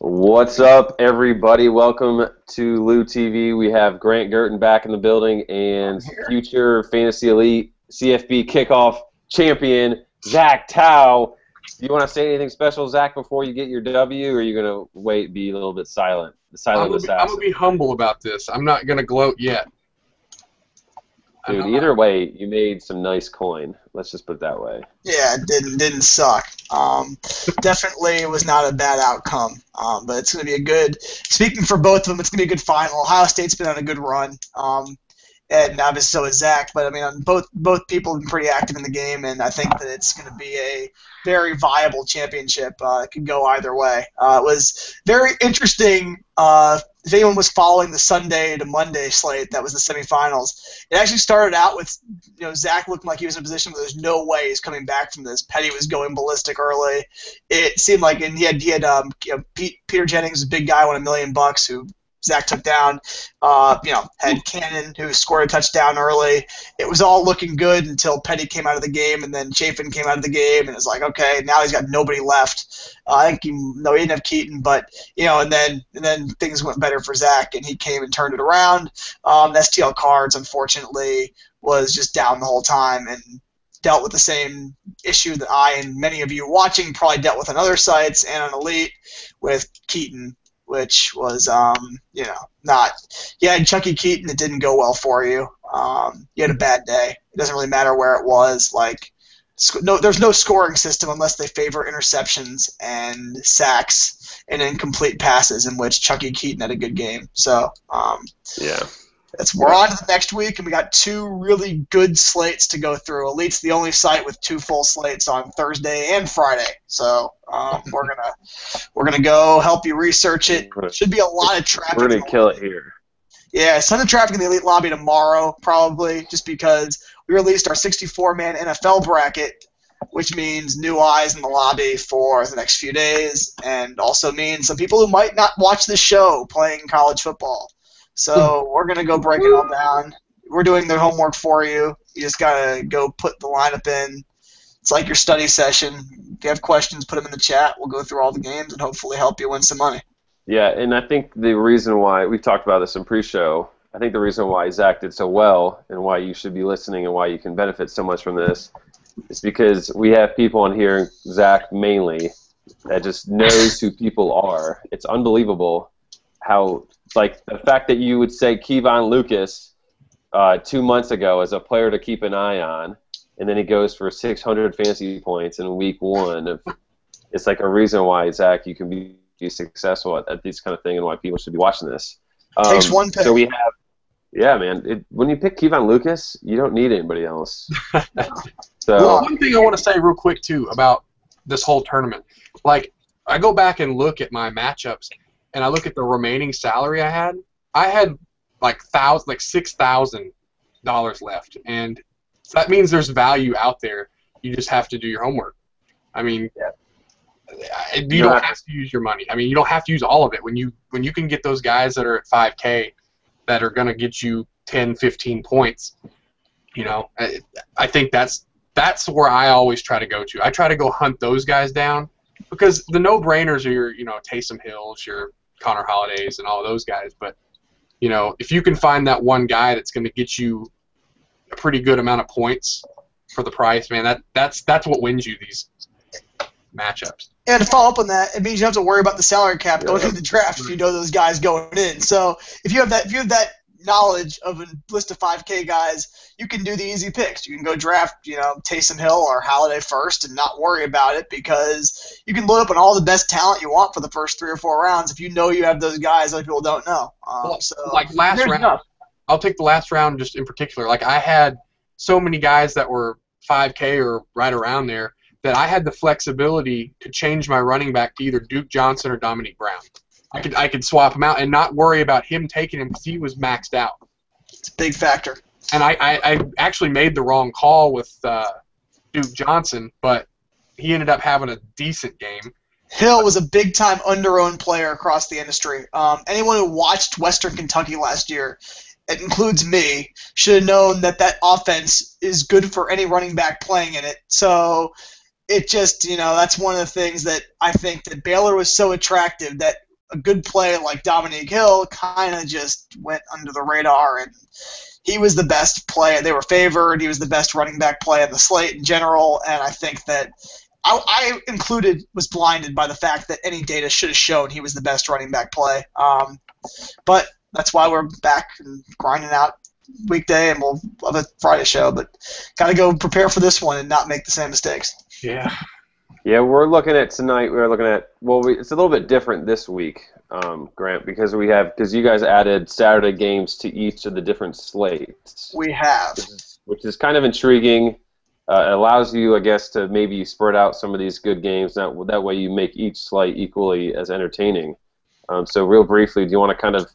What's up, everybody? Welcome to Lou TV. We have Grant Girton back in the building and future Fantasy Elite CFB kickoff champion, Zach Tao. Do you want to say anything special, Zach, before you get your W, or are you going to wait, be a little bit silent? The silent assassin. I'm going to be humble about this. I'm not going to gloat yet. Dude, either way, you made some nice coin. Let's just put it that way. Yeah, it didn't suck. Definitely was not a bad outcome. But it's going to be a good. Speaking for both of them, it's going to be a good final. Ohio State's been on a good run, and obviously so is Zach. But I mean, both people have been pretty active in the game, and I think that it's going to be a very viable championship. It could go either way. It was very interesting. If anyone was following the Sunday to Monday slate, that was the semifinals. It actually started out with Zach looking like he was in a position where there's no way he's coming back from this. Petty was going ballistic early. It seemed like, and he had Peter Jennings, a big guy, won $1 million, who Zach took down. Had Cannon, who scored a touchdown early. It was all looking good until Petty came out of the game, and then Chafin came out of the game, and it's like, okay, now he's got nobody left. I think he didn't have Keaton, but and then things went better for Zach, and he came and turned it around. STL Cards, unfortunately, was just down the whole time and dealt with the same issue that I and many of you watching probably dealt with on other sites and on Elite with Keaton, which was, not. You had Chucky Keaton, it didn't go well for you. You had a bad day. It doesn't really matter where it was. There's no scoring system unless they favor interceptions and sacks and incomplete passes, in which Chucky Keaton had a good game. So, yeah. We're on to the next week, and we got two really good slates to go through. Elite's the only site with two full slates on Thursday and Friday. So we're gonna go help you research it. Should be a lot of traffic. We're gonna kill it here. Yeah, a ton of traffic in the Elite lobby tomorrow, probably, just because we released our 64-man NFL bracket, which means new eyes in the lobby for the next few days, and also means some people who might not watch the show playing college football. So we're going to go break it all down. We're doing the homework for you. You just got to go put the lineup in. It's like your study session. If you have questions, put them in the chat. We'll go through all the games and hopefully help you win some money. Yeah, and I think the reason why, we've talked about this in pre-show, I think the reason why Zach did so well and why you should be listening and why you can benefit so much from this is because we have people on here, Zach mainly, that just knows who people are. It's unbelievable how, like, the fact that you would say Kevon Lucas 2 months ago as a player to keep an eye on, and then he goes for 600 fantasy points in week one. It's like a reason why, Zach, you can be successful at this kind of thing and why people should be watching this. Takes one pick. So we have, yeah, man. When you pick Kevon Lucas, you don't need anybody else. Well, one thing I want to say real quick, too, about this whole tournament. Like, I go back and look at my matchups, and I look at the remaining salary I had like $6,000 left, and so that means there's value out there. You just have to do your homework. I mean, you don't have to use your money. I mean, you don't have to use all of it. When you can get those guys that are at 5K that are going to get you 10, 15 points, I think that's where I always try to go to. I try to go hunt those guys down because the no-brainers are your, Taysom Hills, your Connor Hollidays, and all those guys. But, if you can find that one guy that's going to get you a pretty good amount of points for the price, man, that's what wins you these matchups. And to follow up on that, it means you don't have to worry about the salary cap going into the draft if you know those guys going in. So if you have that knowledge of a list of 5K guys, you can do the easy picks. You can go draft, Taysom Hill or Halliday first and not worry about it because you can load up on all the best talent you want for the first 3 or 4 rounds if you know you have those guys other people don't know. Like last round, I'll take the last round just in particular. Like I had so many guys that were 5K or right around there that I had the flexibility to change my running back to either Duke Johnson or Dominique Brown. I could swap him out and not worry about him taking him because he was maxed out. It's a big factor. And I actually made the wrong call with Duke Johnson, but he ended up having a decent game. Hill was a big-time under-owned player across the industry. Anyone who watched Western Kentucky last year, it includes me, should have known that offense is good for any running back playing in it. So it just, that's one of the things that I think that Baylor was so attractive that a good play like Dominique Hill kind of just went under the radar, and he was the best play. They were favored. He was the best running back play on the slate in general, and I think that I included was blinded by the fact that any data should have shown he was the best running back play. But that's why we're back and grinding out weekday, and we'll have a Friday show. But got to go prepare for this one and not make the same mistakes. Yeah. Yeah, we're looking at tonight. We're looking at it's a little bit different this week, Grant, because you guys added Saturday games to each of the different slates. We have, which is kind of intriguing. It allows you, I guess, to maybe spread out some of these good games. That way, you make each slate equally as entertaining. So, real briefly, do you want to kind of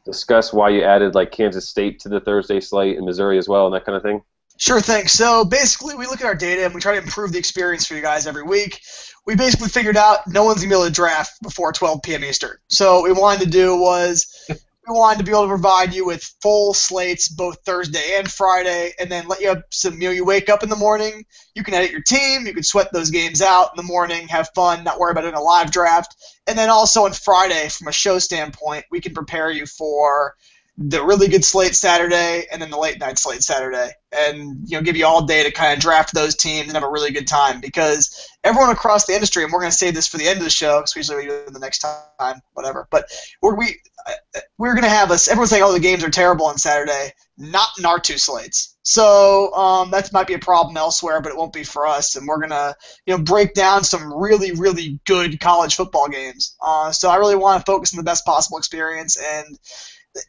discuss why you added like Kansas State to the Thursday slate and Missouri as well, and that kind of thing? Sure thing. So basically, we look at our data and we try to improve the experience for you guys every week. We basically figured out no one's going to be able to draft before 12 p.m. Eastern. So what we wanted to do was we wanted to be able to provide you with full slates both Thursday and Friday, and then let you have some, you wake up in the morning, you can edit your team, you can sweat those games out in the morning, have fun, not worry about doing a live draft. And then also on Friday, from a show standpoint, we can prepare you for the really good slate Saturday and then the late night slate Saturday, and give you all day to kind of draft those teams and have a really good time, because everyone across the industry, and we're going to save this for the end of the show because we usually do it the next time, whatever, but we're going to have everyone's saying, oh, the games are terrible on Saturday. Not in our two slates. So that might be a problem elsewhere, but it won't be for us. And we're going to break down some really, really good college football games. So I really want to focus on the best possible experience, and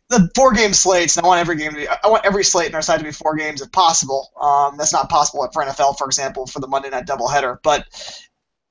the 4-game slates, and I want every slate in our side to be 4 games if possible. That's not possible for NFL, for example, for the Monday night doubleheader. But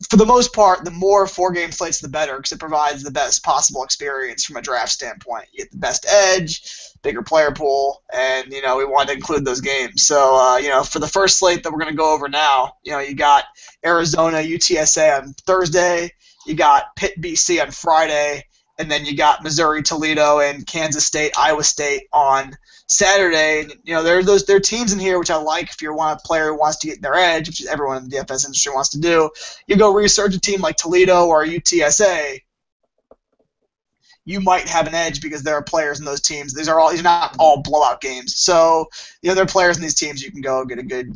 for the most part, the more 4-game slates, the better, because it provides the best possible experience from a draft standpoint. You get the best edge, bigger player pool, and we want to include those games. So for the first slate that we're going to go over now, you got Arizona UTSA on Thursday, you got Pitt BC on Friday, and then you got Missouri, Toledo, and Kansas State, Iowa State on Saturday. There are teams in here which I like. If you're a player who wants to get their edge, which everyone in the DFS industry wants to do, you go research a team like Toledo or UTSA. You might have an edge because there are players in those teams. These are not all blowout games. So there are players in these teams you can go get a good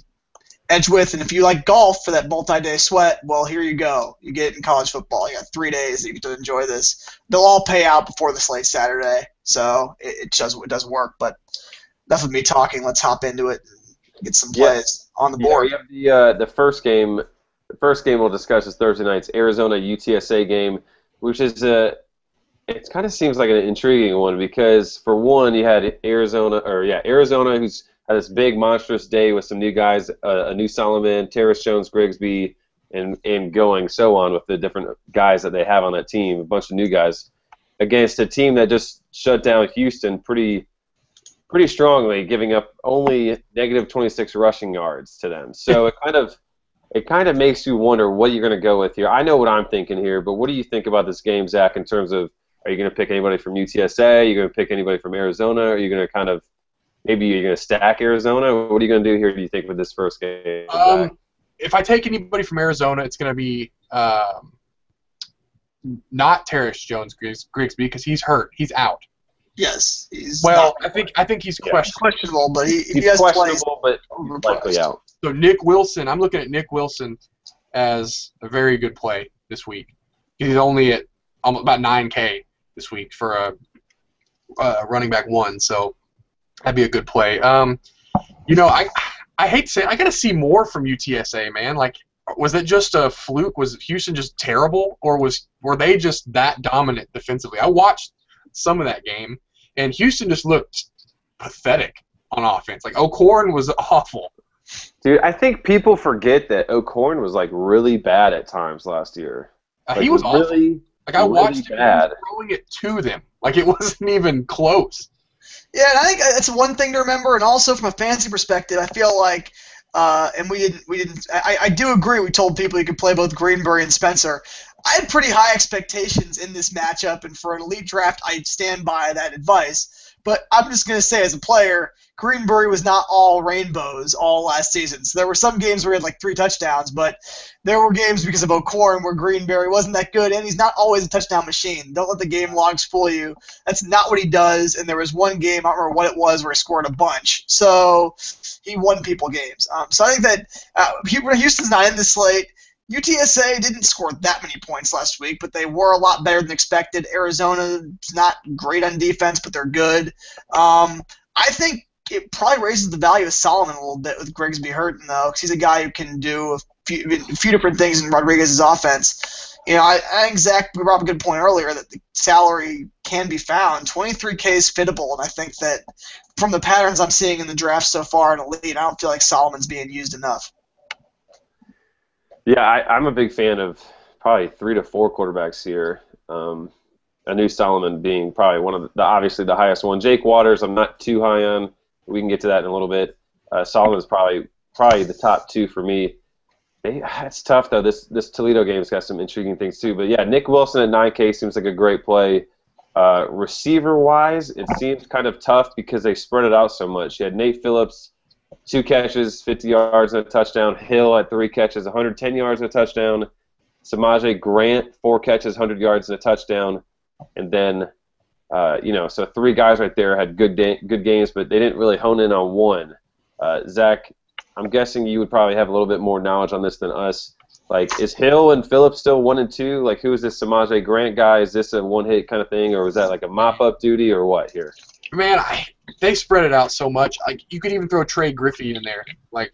edge with, and if you like golf for that multi-day sweat, well, here you go. You get it in college football. You got 3 days that you get to enjoy this. They'll all pay out before the slate Saturday, so it does work. But enough of me talking. Let's hop into it and get some plays on the board. We have the first game. The first game we'll discuss is Thursday night's Arizona UTSA game, which is it kind of seems like an intriguing one because for one you had Arizona, who's had this big monstrous day with some new guys, a new Solomon, Terrace Jones, Grigsby, and going so on with the different guys that they have on that team, a bunch of new guys, against a team that just shut down Houston pretty strongly, giving up only negative 26 rushing yards to them. So it kind of makes you wonder what you're going to go with here. I know what I'm thinking here, but what do you think about this game, Zach, in terms of are you going to pick anybody from UTSA? Are you going to pick anybody from Arizona? Are you going to maybe you're going to stack Arizona? What are you going to do here, do you think, with this first game? If I take anybody from Arizona, it's going to be not Terrace Jones Grigsby because he's hurt. He's out. Yes. He's I think he's questionable, but he's questionable, but likely out. So Nick Wilson, I'm looking at Nick Wilson as a very good play this week. He's only at about 9K this week for a running back 1, so that'd be a good play. I hate to say it, I got to see more from UTSA, man. Like, was it just a fluke? Was Houston just terrible, or were they just that dominant defensively? I watched some of that game, and Houston just looked pathetic on offense. Like, O'Korn was awful. Dude, I think people forget that O'Korn was, like, really bad at times last year. He was awful. Really, like, I watched him bad. throwing it to them. Like, it wasn't even close. Yeah, and I think that's one thing to remember, and also from a fantasy perspective, I feel like, and we didn't. I do agree. We told people you could play both Greenberry and Spencer. I had pretty high expectations in this matchup, and for an elite draft, I stand by that advice. But I'm just going to say, as a player, Greenberry was not all rainbows all last season. So there were some games where he had like 3 touchdowns, but there were games because of O'Corn where Greenberry wasn't that good, and he's not always a touchdown machine. Don't let the game logs fool you. That's not what he does, and there was one game, I don't remember what it was, where he scored a bunch. So he won people games. So I think that Houston's not in this slate. UTSA didn't score that many points last week, but they were a lot better than expected. Arizona's not great on defense, but they're good. I think it probably raises the value of Solomon a little bit with Grigsby hurting, though, because he's a guy who can do a few different things in Rodriguez's offense. I think Zach brought up a good point earlier that the salary can be found. 23K is fittable, and I think that from the patterns I'm seeing in the draft so far in Elite, I don't feel like Solomon's being used enough. Yeah, I'm a big fan of probably 3 to 4 quarterbacks here. I knew Solomon being probably one of obviously the highest one. Jake Waters, I'm not too high on. We can get to that in a little bit. Solomon's probably the top 2 for me. It's tough though. This Toledo game's got some intriguing things too. But yeah, Nick Wilson at 9K seems like a great play. Receiver wise, it seems kind of tough because they spread it out so much. You had Nate Phillips, 2 catches, 50 yards and a touchdown. Hill at 3 catches, 110 yards and a touchdown. Samaje Grant, 4 catches, 100 yards and a touchdown. And then, so 3 guys right there had good games, but they didn't really hone in on one. Zach, I'm guessing you would probably have a little bit more knowledge on this than us. Like, is Hill and Phillips still 1 and 2? Like, who is this Samaje Grant guy? Is this a one-hit kind of thing, or was that like a mop-up duty, or what here? Man, they spread it out so much. Like, you could even throw Trey Griffey in there. Like,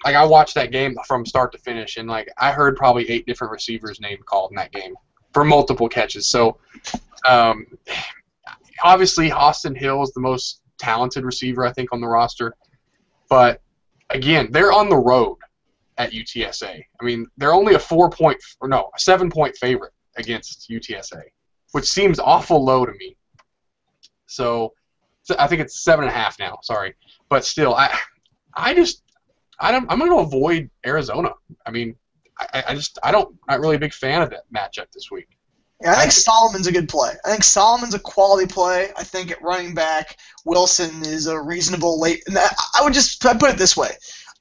I watched that game from start to finish, and like I heard probably 8 different receivers' named called in that game for multiple catches. So, obviously, Austin Hill is the most talented receiver I think on the roster, but again, they're on the road at UTSA. I mean, they're only a 7-point favorite against UTSA, which seems awful low to me. So I think it's 7.5 now. Sorry, but still, I'm going to avoid Arizona. I mean, I'm not really a big fan of that matchup this week. Yeah, I think Solomon's a good play. I think Solomon's a quality play. I think at running back, Wilson is a reasonable late. And I'd put it this way: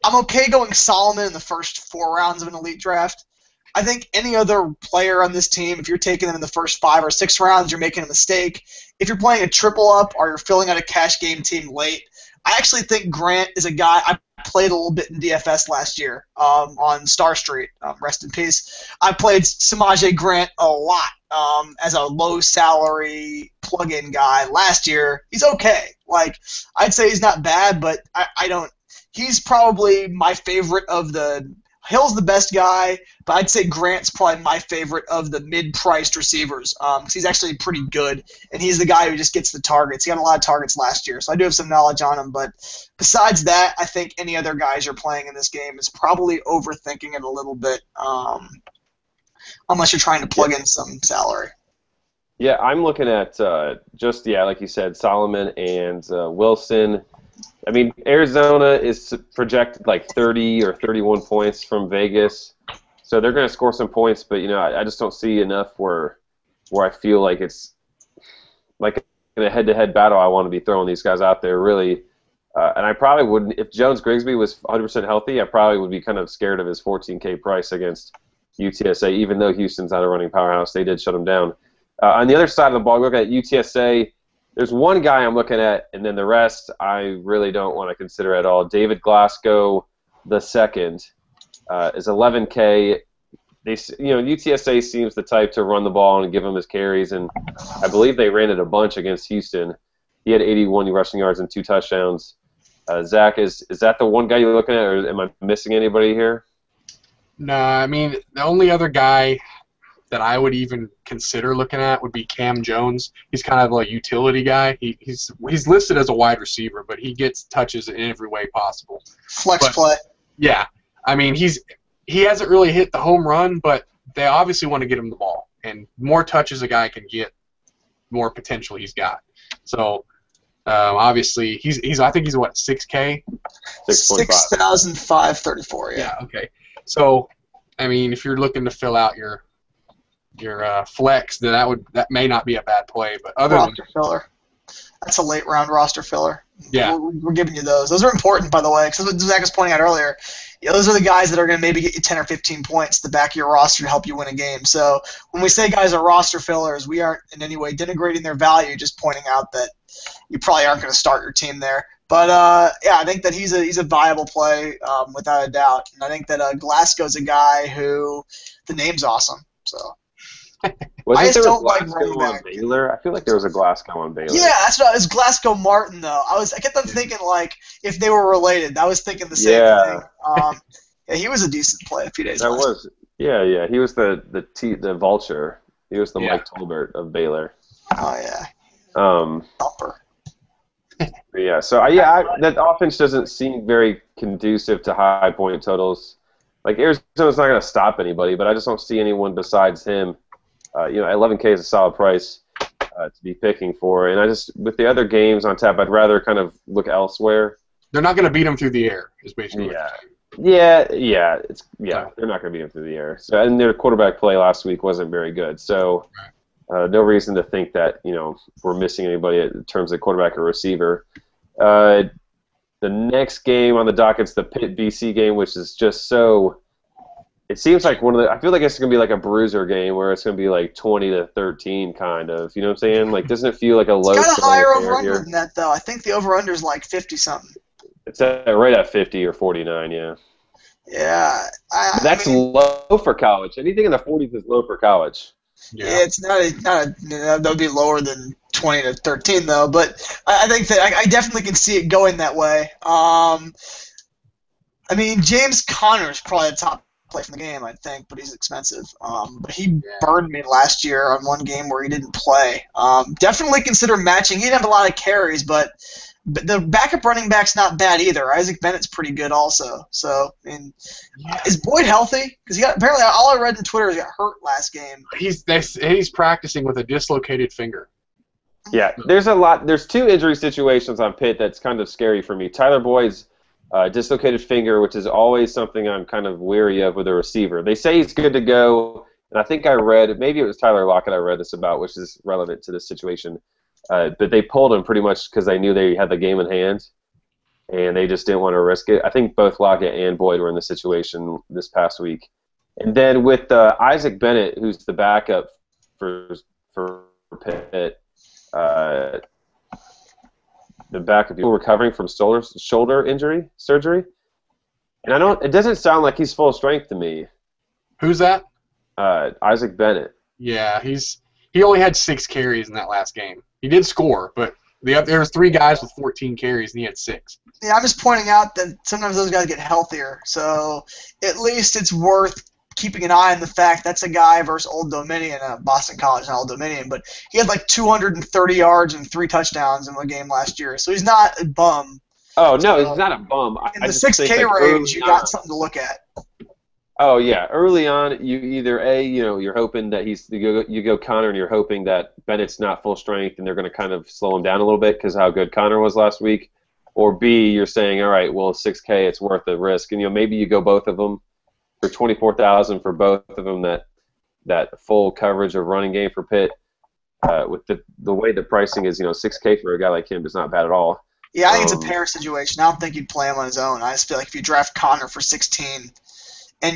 I'm okay going Solomon in the first 4 rounds of an elite draft. I think any other player on this team, if you're taking them in the first 5 or 6 rounds, you're making a mistake. If you're playing a triple up or you're filling out a cash game team late, I actually think Grant is a guy. I played a little bit in DFS last year on Star Street. Rest in peace. I played Samaje Grant a lot as a low-salary plug-in guy last year. He's okay. Like, I'd say he's not bad, but I don't. He's probably my favorite of the. Hill's the best guy, but I'd say Grant's probably my favorite of the mid-priced receivers because he's actually pretty good, and he's the guy who just gets the targets. He got a lot of targets last year, so I do have some knowledge on him. But besides that, I think any other guys you're playing in this game is probably overthinking it a little bit, unless you're trying to plug in some salary. Yeah, I'm looking at like you said, Solomon and Wilson. I mean, Arizona is projected like 30 or 31 points from Vegas, so they're going to score some points. But I just don't see enough where I feel like it's like in a head-to-head battle. I want to be throwing these guys out there really, and I probably wouldn't if Jones Grigsby was 100% healthy. I probably would be kind of scared of his 14K price against UTSA, even though Houston's not a running powerhouse. They did shut him down. On the other side of the ball, look at UTSA. There's one guy I'm looking at, and then the rest I really don't want to consider at all. David Glasgow II is 11K. UTSA seems the type to run the ball and give him his carries, and I believe they ran it a bunch against Houston. He had 81 rushing yards and 2 touchdowns. Zach, is that the one guy you're looking at, or am I missing anybody here? No, I mean, the only other guy that I would even consider looking at would be Cam Jones. He's kind of a utility guy. He's listed as a wide receiver, but he gets touches in every way possible. Flex play. Yeah. I mean, he hasn't really hit the home run, but they obviously want to get him the ball. And more touches a guy can get, more potential he's got. So, obviously, I think he's what, 6K? 6,534, yeah. Yeah, okay. So, I mean, if you're looking to fill out your flex, then that may not be a bad play. But other than filler. That's a late round roster filler. Yeah. We're giving you those. Those are important, by the way, because what Zach was pointing out earlier, those are the guys that are going to maybe get you 10 or 15 points at the back of your roster to help you win a game. So when we say guys are roster fillers, we aren't in any way denigrating their value, just pointing out that you probably aren't going to start your team there. But I think that he's a viable play without a doubt, and I think that Glasgow's a guy who the name's awesome. So. Wasn't I just there don't a like Glasgow running on back. Baylor? I feel like there was a Glasgow on Baylor. Yeah, that's what it was. Glasgow Martin though. I kept on thinking like if they were related. I was thinking the same thing. Yeah, he was a decent play a few days. That was. Yeah. He was the vulture. He was the Mike Tolbert of Baylor. Oh yeah. Thumper. Yeah. So that offense doesn't seem very conducive to high point totals. Like Arizona's not going to stop anybody, but I just don't see anyone besides him. 11K is a solid price to be picking for, and with the other games on tap, I'd rather kind of look elsewhere. They're not going to beat him through the air, is basically. Yeah. They're not going to beat him through the air. So, and their quarterback play last week wasn't very good. So, no reason to think that we're missing anybody in terms of quarterback or receiver. The next game on the docket's the Pitt BC game, which is just so. It seems like I feel like it's going to be like a bruiser game where it's going to be like 20-13 kind of. You know what I'm saying? Like, doesn't it feel like a low? It's got a higher over-under than that, though. I think the over-under is like 50-something. It's right at 50 or 49, yeah. Yeah. That's low for college. Anything in the 40s is low for college. Yeah, it's not that would be lower than 20-13 though. But I think that I definitely can see it going that way. James Conner is probably the top play from the game, I think, but he's expensive. But he burned me last year on one game where he didn't play. Definitely consider matching. He didn't have a lot of carries, but the backup running back's not bad either. Isaac Bennett's pretty good also. So, is Boyd healthy? Because apparently all I read on Twitter is he got hurt last game. He's practicing with a dislocated finger. Yeah, there's two injury situations on Pitt that's kind of scary for me. Tyler Boyd's dislocated finger, which is always something I'm kind of weary of with a receiver. They say he's good to go, and I think I read, maybe it was Tyler Lockett I read this about, which is relevant to this situation, but they pulled him pretty much because they knew they had the game in hand, and they just didn't want to risk it. I think both Lockett and Boyd were in this situation this past week. And then with Isaac Bennett, who's the backup for Pitt, the backup people recovering from shoulder injury surgery, and it doesn't sound like he's full strength to me. Who's that? Isaac Bennett. Yeah, he only had 6 carries in that last game. He did score, but there was 3 guys with 14 carries and he had 6. Yeah, I'm just pointing out that sometimes those guys get healthier, so at least it's worth keeping an eye on the fact that's a guy versus Old Dominion, Boston College, not Old Dominion, but he had like 230 yards and 3 touchdowns in one game last year, so he's not a bum. Oh, no, he's not a bum. In the 6K range, you got something to look at. Oh, yeah. Early on, you either, you're hoping that you go Connor and you're hoping that Bennett's not full strength and they're going to kind of slow him down a little bit because how good Connor was last week. Or B, you're saying, all right, well, 6K, it's worth the risk. And, maybe you go both of them for $24,000 for both of them, that full coverage of running game for Pitt. With the way the pricing is, 6K for a guy like him is not bad at all. Yeah, I think it's a pair situation. I don't think you'd play him on his own. I just feel like if you draft Connor for 16, I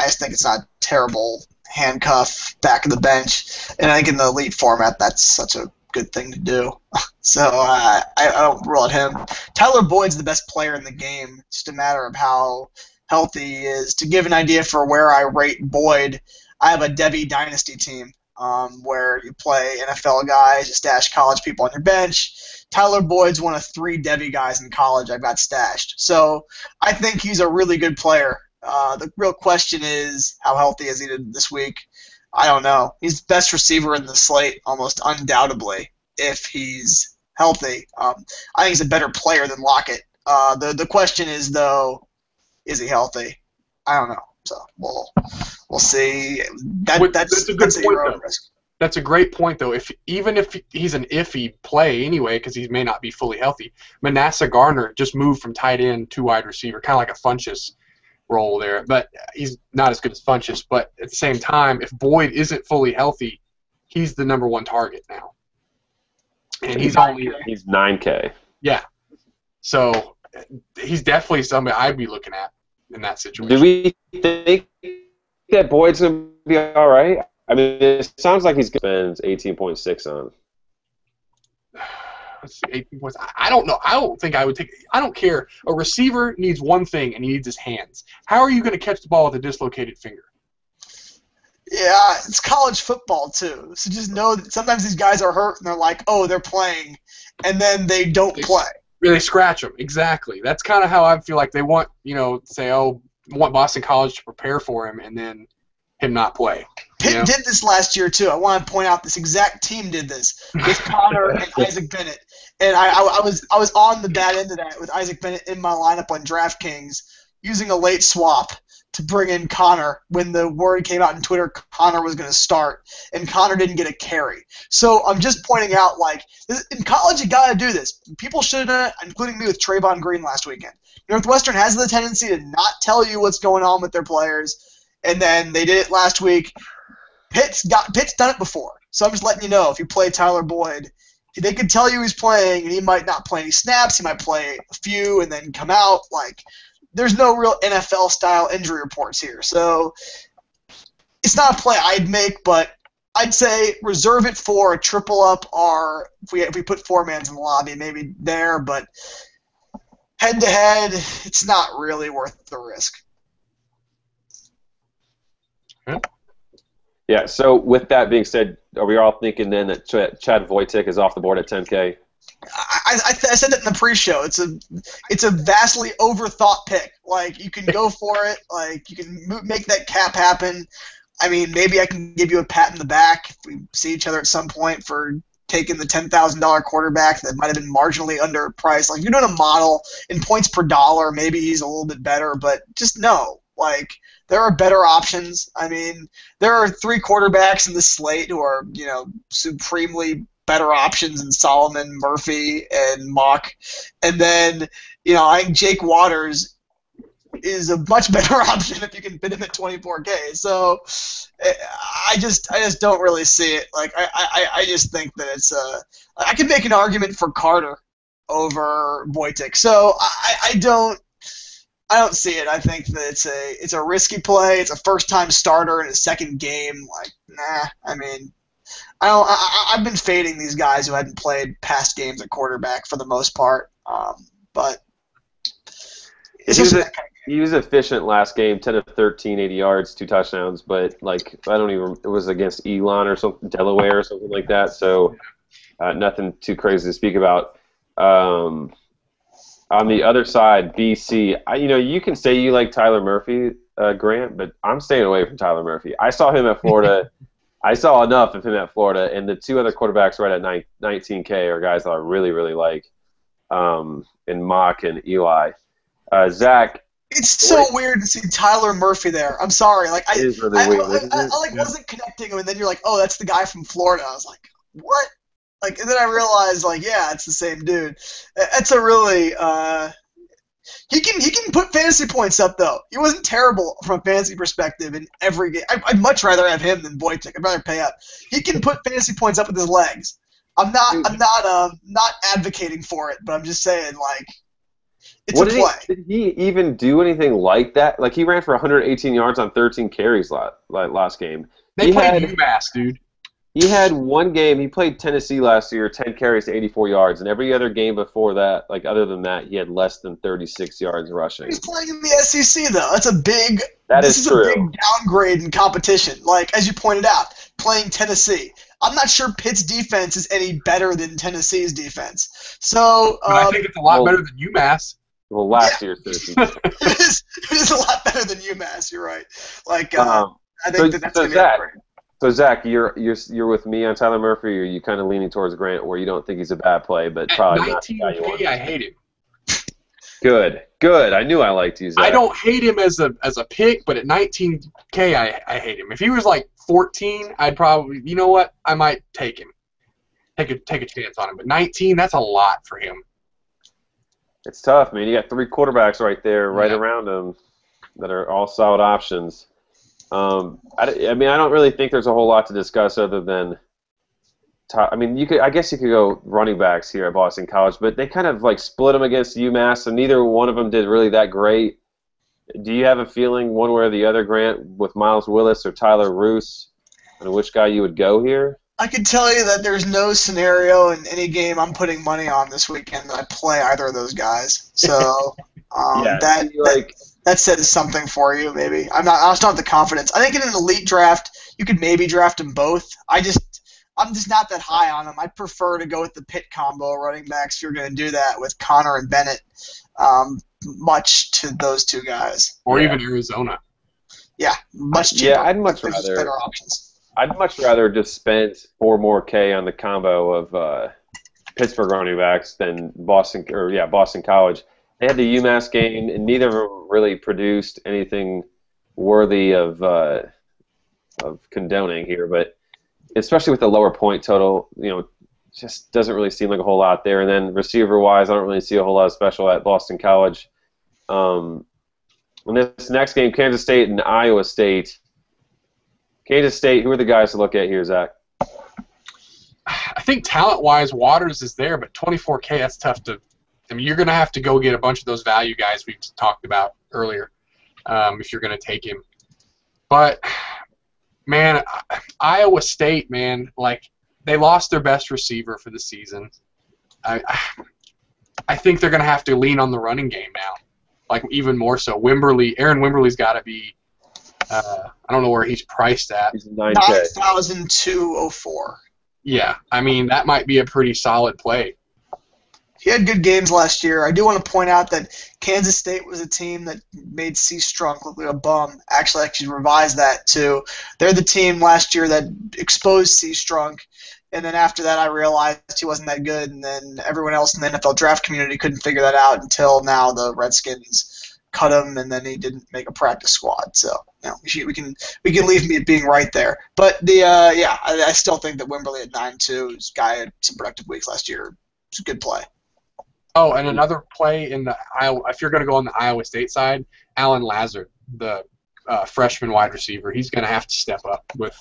just think it's not terrible handcuff back of the bench. And I think in the elite format, that's such a good thing to do. So I don't rule out him. Tyler Boyd's the best player in the game. It's just a matter of how healthy he is. To give an idea for where I rate Boyd, I have a Debbie Dynasty team where you play NFL guys, you stash college people on your bench. Tyler Boyd's one of 3 Debbie guys in college I've got stashed. So I think he's a really good player. The real question is, how healthy is he this week? I don't know. He's the best receiver in the slate, almost undoubtedly, if he's healthy. I think he's a better player than Lockett. The question is, though, is he healthy? I don't know. So we'll see. That's a good point, though. That's a great point, though. Even if he's an iffy play anyway, because he may not be fully healthy, Manasseh Gardner just moved from tight end to wide receiver, kind of like a Funchess role there. But he's not as good as Funchess. But at the same time, if Boyd isn't fully healthy, he's the number 1 target now. and he's only He's 9K. yeah. So he's definitely somebody I'd be looking at in that situation. Do we think that Boyd's going to be all right? I mean, it sounds like he's going to spend 18.6 on. Let's see, 18 points. I don't know. I don't think I would take. I don't care. A receiver needs one thing, and he needs his hands. How are you going to catch the ball with a dislocated finger? Yeah, it's college football too. So just know that sometimes these guys are hurt and they're like, oh, they're playing, and then they don't play. They scratch them. Exactly. That's kind of how I feel like they want, say, want Boston College to prepare for him and then him not play. Pitt did this last year too. I want to point out this exact team did this with Connor and Isaac Bennett, and I was on the bad end of that with Isaac Bennett in my lineup on DraftKings using a late swap to bring in Connor when the word came out on Twitter Connor was going to start, and Connor didn't get a carry. So I'm just pointing out, like, in college you got to do this. People should have, including me with Trayvon Green last weekend. Northwestern has the tendency to not tell you what's going on with their players, and then they did it last week. Pitt's done it before, so I'm just letting you know, if you play Tyler Boyd, they could tell you he's playing, and he might not play any snaps. He might play a few and then come out. Like, there's no real NFL-style injury reports here. So it's not a play I'd make, but I'd say reserve it for a triple-up, or if we put four-mans in the lobby, maybe there. But head-to-head, it's not really worth the risk. Yeah, so with that being said, are we all thinking then that Chad Wojtek is off the board at 10K? I said that in the pre-show. It's a vastly overthought pick. Like, you can go for it. Like, you can make that cap happen. I mean, maybe I can give you a pat in the back if we see each other at some point for taking the $10,000 quarterback that might have been marginally underpriced. Like, you're doing a model in points per dollar. Maybe he's a little bit better, but just know, like, there are better options. I mean, there are 3 quarterbacks in the slate who are, supremely better options in Solomon, Murphy, and Mock. And then, I think Jake Waters is a much better option if you can bid him at 24K. So I just don't really see it. Like, I just think that it's I can make an argument for Carter over Wojtek. So I don't see it. I think that it's a risky play. It's a first-time starter in his second game. Like, nah. I mean, I've been fading these guys who hadn't played past games at quarterback for the most part. But he was efficient last game, 10 of 13, 80 yards, 2 touchdowns. But it was against Elon or something, Delaware or something like that. So nothing too crazy to speak about. On the other side, BC, you can say you like Tyler Murphy, Grant, but I'm staying away from Tyler Murphy. I saw him at Florida. I saw enough of him at Florida, and the 2 other quarterbacks right at 19K are guys that I really, really like, in Mock and Eli. Zach. It's so weird to see Tyler Murphy there. I'm sorry. Like, it is really weird. I wasn't connecting him, and then you're like, oh, that's the guy from Florida. I was like, what? Like, and then I realized, like, yeah, it's the same dude. That's a really he can put fantasy points up though. He wasn't terrible from a fantasy perspective in every game. I'd much rather have him than Wojtek. I'd rather pay up. He can put fantasy points up with his legs. I'm not advocating for it, but I'm just saying, like, it's a play. Did he even do anything like that? Like, he ran for 118 yards on 13 carries last game. They played UMass, dude. He had one game. He played Tennessee last year, 10 carries to 84 yards, and every other game before that, like, other than that, he had less than 36 yards rushing. He's playing in the SEC though. That's a big. This is a big downgrade in competition. Like, as you pointed out, playing Tennessee. I'm not sure Pitt's defense is any better than Tennessee's defense. So but I think it's a lot better than UMass. Well, last year's Tennessee. it is a lot better than UMass. You're right. Like, I think that's going to be great. So Zach, you're with me on Tyler Murphy, or are you kind of leaning towards Grant, where you don't think he's a bad play, but probably not the guy you want? I hate him. Good. I knew I liked you, Zach. I don't hate him as a pick, but at 19K, I hate him. If he was like 14, I'd probably, you know what, I might take him, take a chance on him. But 19, that's a lot for him. It's tough, man. You got 3 quarterbacks right there, right around him, that are all solid options. I mean, I don't really think there's a whole lot to discuss other than I mean, I guess you could go running backs here at Boston College, but they kind of like split them against UMass, and neither one of them did really that great. Do you have a feeling one way or the other, Grant, with Miles Willis or Tyler Roos, on which guy you would go here? I can tell you that there's no scenario in any game I'm putting money on this weekend that I play either of those guys. So that says something for you, maybe. I just don't have the confidence. I think in an elite draft, you could maybe draft them both. I'm just not that high on them. I prefer to go with the Pitt combo running backs if you're going to do that with Connor and Bennett, much to those two guys. Or even Arizona. Yeah, much cheaper. Yeah, I'd much rather. Better options. I'd much rather just spend $4 more on the combo of Pittsburgh running backs than Boston College. They had the UMass game, and neither of them really produced anything worthy of condoning here. But especially with the lower point total, just doesn't really seem like a whole lot there. And then receiver-wise, I don't really see a whole lot of special at Boston College. In this next game, Kansas State and Iowa State. Kansas State, who are the guys to look at here, Zach? I think talent-wise, Waters is there, but $24K, that's tough to – I mean, you're going to have to go get a bunch of those value guys we talked about earlier if you're going to take him. But, man, Iowa State, man, like, they lost their best receiver for the season. I think they're going to have to lean on the running game now, like even more so. Aaron Wimberly's got to be I don't know where he's priced at. He's 9K. 9,204. Yeah, I mean, that might be a pretty solid play. He had good games last year. I do want to point out that Kansas State was a team that made C. Strunk look like a bum. Actually, I should revise that, too. They're the team last year that exposed C. Strunk, and then after that I realized he wasn't that good, and then everyone else in the NFL draft community couldn't figure that out until now the Redskins cut him, and then he didn't make a practice squad. So we can leave me at being right there. But I still think that Wimberly at 9-2, this guy had some productive weeks last year. It's a good play. Oh, and another play in the Iowa. If you're going to go on the Iowa State side, Alan Lazard, the freshman wide receiver, he's going to have to step up with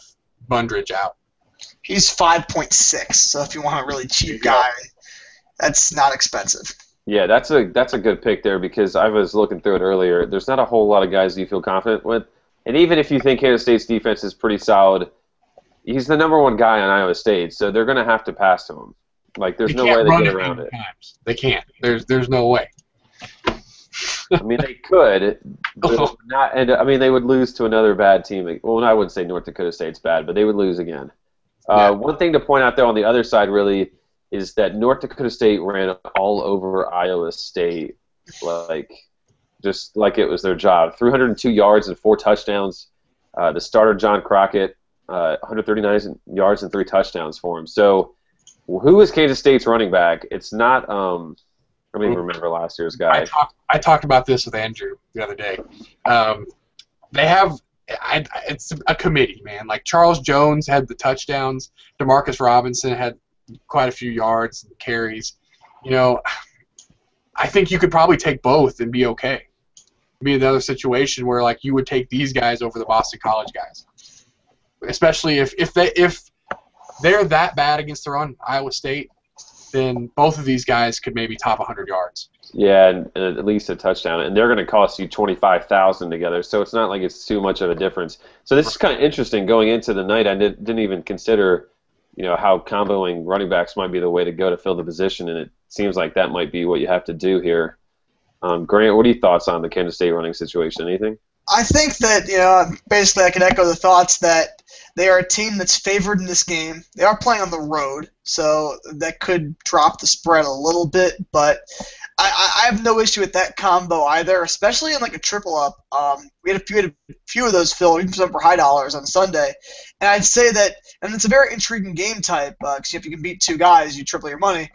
Bundridge out. He's 5.6. So if you want a really cheap guy, that's not expensive. Yeah, that's a good pick there because I was looking through it earlier. There's not a whole lot of guys you feel confident with. And even if you think Kansas State's defense is pretty solid, he's the number one guy on Iowa State, so they're going to have to pass to him. Like, there's no way they get around it. Times. They can't. There's no way. I mean, they could, but not. And I mean, they would lose to another bad team. Well, I wouldn't say North Dakota State's bad, but they would lose again. One thing to point out, though, on the other side, really, is that North Dakota State ran all over Iowa State, just like it was their job. 302 yards and 4 touchdowns. The starter, John Crockett, 139 yards and 3 touchdowns for him. So, who is Kansas State's running back? It's not. I don't even remember last year's guy. I talked about this with Andrew the other day. They have. It's a committee, man. Like Charles Jones had the touchdowns. Demarcus Robinson had quite a few yards and carries. I think you could probably take both and be okay. Be another situation where like you would take these guys over the Boston College guys, especially if they're that bad against the run, Iowa State, then both of these guys could maybe top 100 yards. Yeah, and at least a touchdown, and they're going to cost you $25,000 together, so it's not like it's too much of a difference. So this is kind of interesting going into the night. I didn't even consider, how comboing running backs might be the way to go to fill the position, and it seems like that might be what you have to do here. Grant, what are your thoughts on the Kansas State running situation? Anything? I think that, basically I can echo the thoughts that they are a team that's favored in this game. They are playing on the road, so that could drop the spread a little bit, but I have no issue with that combo either, especially in like a triple up. We had a few of those filled, even some for high dollars on Sunday, and I'd say that, and it's a very intriguing game type because if you can beat 2 guys, you triple your money.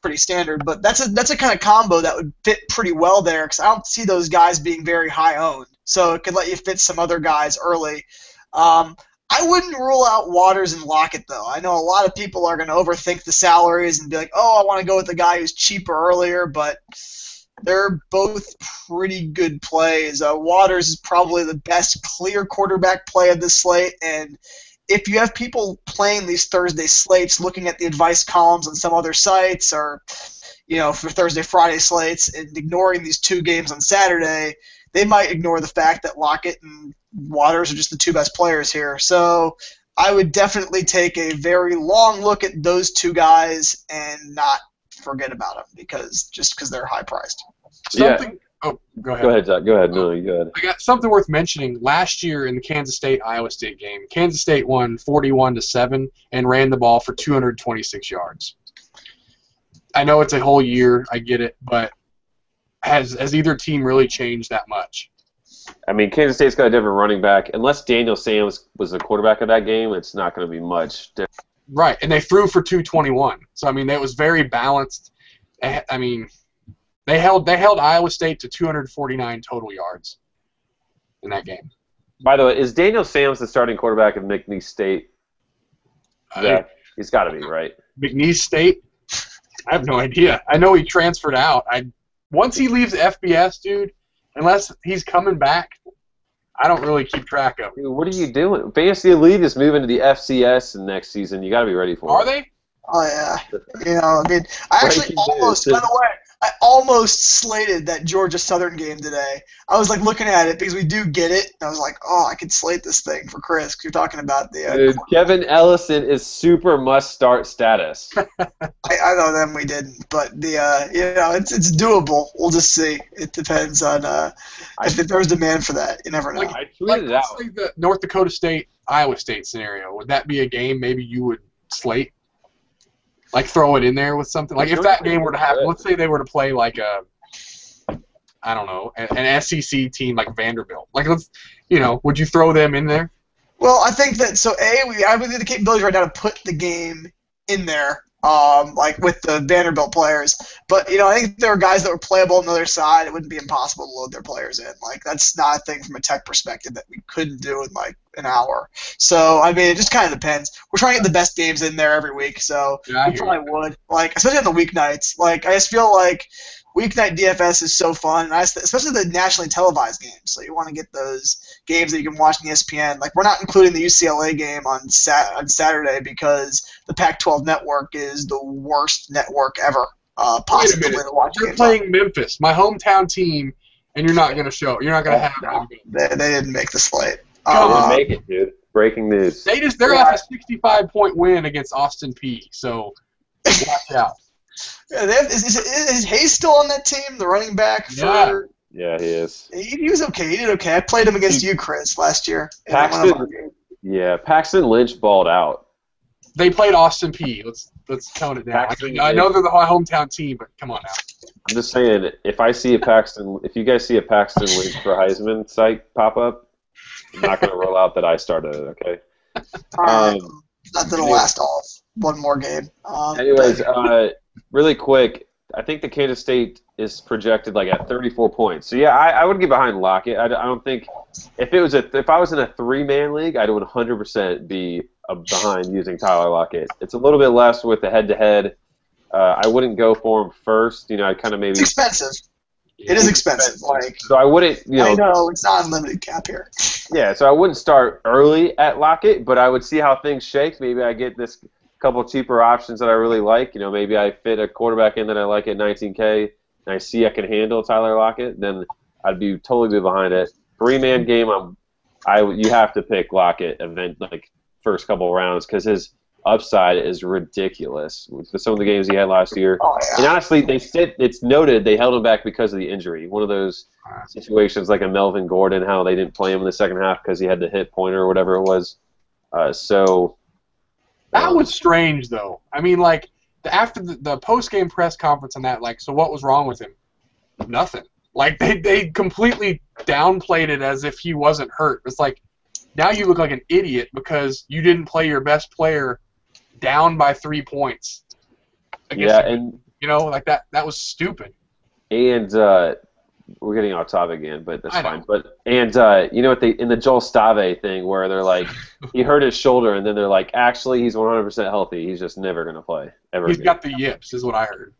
Pretty standard, but that's a kind of combo that would fit pretty well there because I don't see those guys being very high owned, so it could let you fit some other guys early. I wouldn't rule out Waters and Lockett, though. I know a lot of people are going to overthink the salaries and be like, I want to go with the guy who's cheaper earlier, but they're both pretty good plays. Waters is probably the best clear quarterback play of this slate, and if you have people playing these Thursday slates, looking at the advice columns on some other sites, or for Thursday, Friday slates, and ignoring these 2 games on Saturday, they might ignore the fact that Lockett and Waters are just the 2 best players here. So I would definitely take a very long look at those 2 guys and not forget about them because they're high priced. Something. Oh, go ahead. Go ahead, Zach. Go ahead. No, you go ahead. I got something worth mentioning. Last year in the Kansas State-Iowa State game, Kansas State won 41-7 and ran the ball for 226 yards. I know it's a whole year. I get it, but has either team really changed that much? I mean, Kansas State's got a different running back. Unless Daniel Sams was the quarterback of that game, it's not going to be much different. Right, and they threw for 221. So, I mean, it was very balanced. I mean, they held Iowa State to 249 total yards in that game. By the way, is Daniel Sams the starting quarterback of McNeese State? Yeah, he's got to be, right? McNeese State? I have no idea. I know he transferred out. Once he leaves FBS, dude, unless he's coming back, I don't really keep track of it. Dude, what are you doing? Fantasy Elite is moving to the FCS next season. You got to be ready for it. Are they? Oh, yeah. I mean, I actually almost, by the way, I almost slated that Georgia Southern game today. I was like looking at it because we do get it. And I was like, oh, I could slate this thing for Chris because you're talking about the. Dude, Kevin Ellison is super must-start status. I know them we didn't, but it's doable. We'll just see. It depends on if there's demand for that. You never know. I tweeted it out. Let's say the North Dakota State Iowa State scenario. Would that be a game maybe you would slate? Like throw it in there with something. Like if that game were to happen, let's say they were to play like an SEC team like Vanderbilt. Like would you throw them in there? Well, I think that I have the capability right now to put the game in there, like with the Vanderbilt players. But I think there are guys that were playable on the other side. It wouldn't be impossible to load their players in. Like that's not a thing from a tech perspective that we couldn't do in like an hour. So I mean, it just kind of depends. We're trying to get the best games in there every week, so we probably would. Like especially on the weeknights. Like I just feel like weeknight DFS is so fun, especially the nationally televised games. So you want to get those games that you can watch on ESPN. Like we're not including the UCLA game on Saturday because the Pac-12 network is the worst network ever possible to watch. You're playing Memphis, my hometown team, and you're not going to show. You're not going to have them. They didn't make the slate. They didn't make it, dude. Breaking news. They're off a 65-point win against Austin Peay. So watch out. Yeah, is Hayes still on that team? The running back for. Yeah, he is. He was okay. He did okay. I played him against you, Chris, last year. Paxton Lynch balled out. They played Austin Peay. Let's tone it down. I know they're the hometown team, but come on now. I'm just saying, if you guys see a Paxton Lynch for Heisman site pop up, I'm not going to roll out that I started it. Okay. All right. That'll last all one more game. Anyways, really quick, I think the Kansas State is projected like at 34 points. So yeah, I would get behind Lockett. I don't think if I was in a 3-man league, I would 100% be behind using Tyler Lockett. It's a little bit less with the head-to-head. I wouldn't go for him first. I'd kind of maybe. It's expensive. It is expensive. So I wouldn't. I know it's not unlimited cap here. Yeah, so I wouldn't start early at Lockett, but I would see how things shake. Maybe I get this couple cheaper options that I really like. Maybe I fit a quarterback in that I like at 19K, and I see I can handle Tyler Lockett. Then I'd be totally behind it. 3-man game, you have to pick Lockett first couple rounds because his upside is ridiculous with some of the games he had last year. Oh, yeah. And honestly, it's noted they held him back because of the injury. One of those situations like a Melvin Gordon, how they didn't play him in the second half because he had the hit pointer or whatever it was. That was strange, though. I mean, after the post-game press conference on that, so what was wrong with him? Nothing. They completely downplayed it as if he wasn't hurt. It's like, now you look like an idiot because you didn't play your best player down by 3 points. That was stupid. And we're getting off topic again, but that's fine. But in the Joel Stave thing where they're like, he hurt his shoulder, and then they're like, actually, he's 100% healthy. He's just never going to play ever. He's got the yips, is what I heard.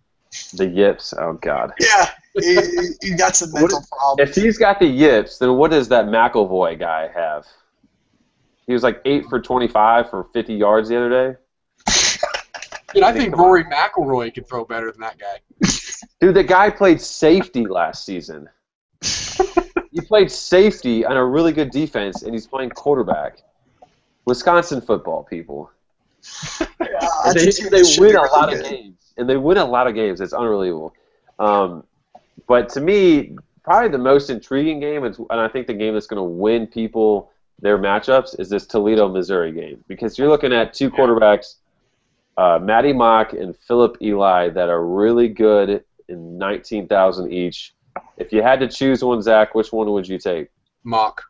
The yips? Oh God. Yeah, he got some mental problems. If he's got the yips, then what does that McElvoy guy have? He was like 8 for 25 for 50 yards the other day. Dude, I think Rory McIlroy could throw better than that guy. Dude, the guy played safety last season. He played safety on a really good defense, and he's playing quarterback. Wisconsin football, people. Yeah, they win a lot of games. And they win a lot of games. It's unbelievable. But to me, probably the most intriguing game, and I think the game that's going to win people their matchups, is this Toledo-Missouri game. Because you're looking at two quarterbacks, Matty Mock and Philip Eli, that are really good in 19,000 each. If you had to choose one, Zach, which one would you take? Mock.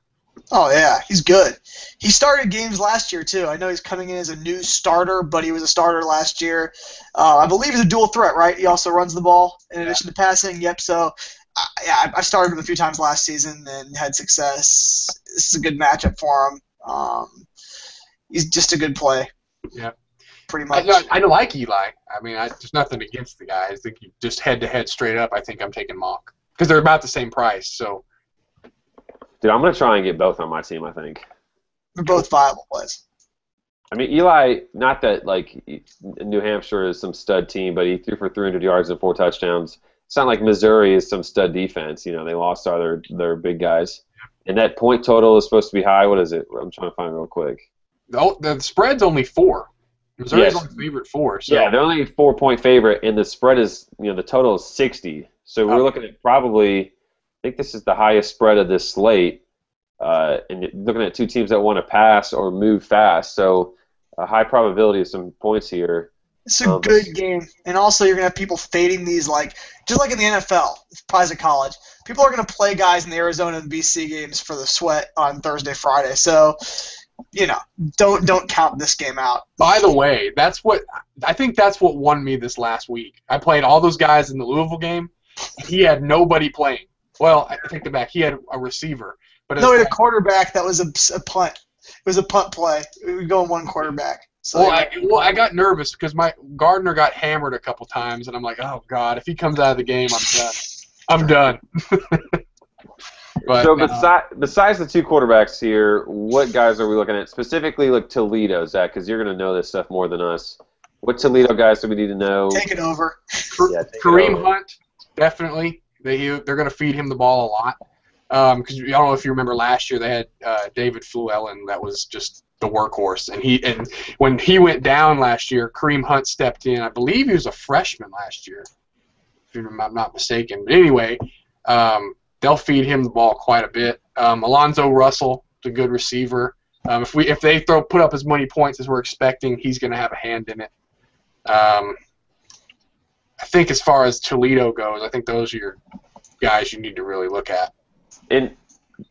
Oh, yeah, he's good. He started games last year, too. I know he's coming in as a new starter, but he was a starter last year. I believe he's a dual threat, right? He also runs the ball in addition to passing. Yep, so I started him a few times last season and had success. This is a good matchup for him. He's just a good play. Yeah. Pretty much. I like Eli. I mean, there's nothing against the guy. I think you just head-to-head straight up, I think I'm taking Mock. Because they're about the same price, so. Dude, I'm going to try and get both on my team, I think. They're both viable plays. I mean, Eli, not that, like, New Hampshire is some stud team, but he threw for 300 yards and 4 touchdowns. It's not like Missouri is some stud defense. You know, they lost all their big guys. And that point total is supposed to be high. What is it? I'm trying to find it real quick. The spread's only 4. Missouri's only favorite 4. So. Yeah, they're only a 4-point favorite, and the spread is, the total is 60. So we're looking at probably, I think this is the highest spread of this slate. And you're looking at two teams that want to pass or move fast. So a high probability of some points here. It's a good game. And also you're going to have people fading these, just like in the NFL, prize at college. People are going to play guys in the Arizona and BC games for the sweat on Thursday, Friday. So, don't count this game out. By the way, I think that's what won me this last week. I played all those guys in the Louisville game. He had nobody playing. Well, I take it back. He had a receiver. But no, he had a quarterback that was a punt. It was a punt play. We would go one quarterback. So I got nervous because my Gardner got hammered a couple times, and I'm like, oh, God, if he comes out of the game, I'm done. But, so besides the two quarterbacks here, what guys are we looking at? Specifically, Toledo, Zach, because you're going to know this stuff more than us. What Toledo guys do we need to know? Take it over. Kareem Hunt, definitely. They're going to feed him the ball a lot. Because I don't know if you remember last year they had David Fluellen that was just the workhorse, and when he went down last year, Kareem Hunt stepped in. I believe he was a freshman last year, if I'm not mistaken. But anyway, they'll feed him the ball quite a bit. Alonzo Russell is a good receiver. If they put up as many points as we're expecting, he's going to have a hand in it. I think as far as Toledo goes, I think those are your guys you need to really look at. And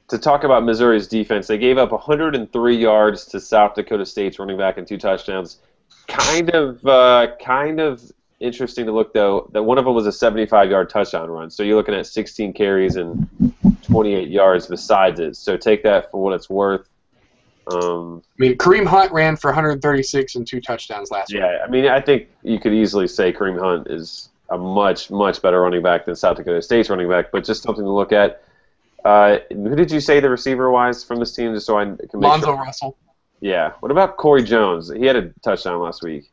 to talk about Missouri's defense, they gave up 103 yards to South Dakota State's running back and 2 touchdowns. Kind of interesting to look, though, that one of them was a 75-yard touchdown run. So you're looking at 16 carries and 28 yards besides it. So take that for what it's worth. Kareem Hunt ran for 136 and 2 touchdowns last week. Yeah, I think you could easily say Kareem Hunt is a much, much better running back than South Dakota State's running back, but just something to look at. Who did you say the receiver-wise from this team, just so I can make Lonzo Russell. Yeah. What about Corey Jones? He had a touchdown last week.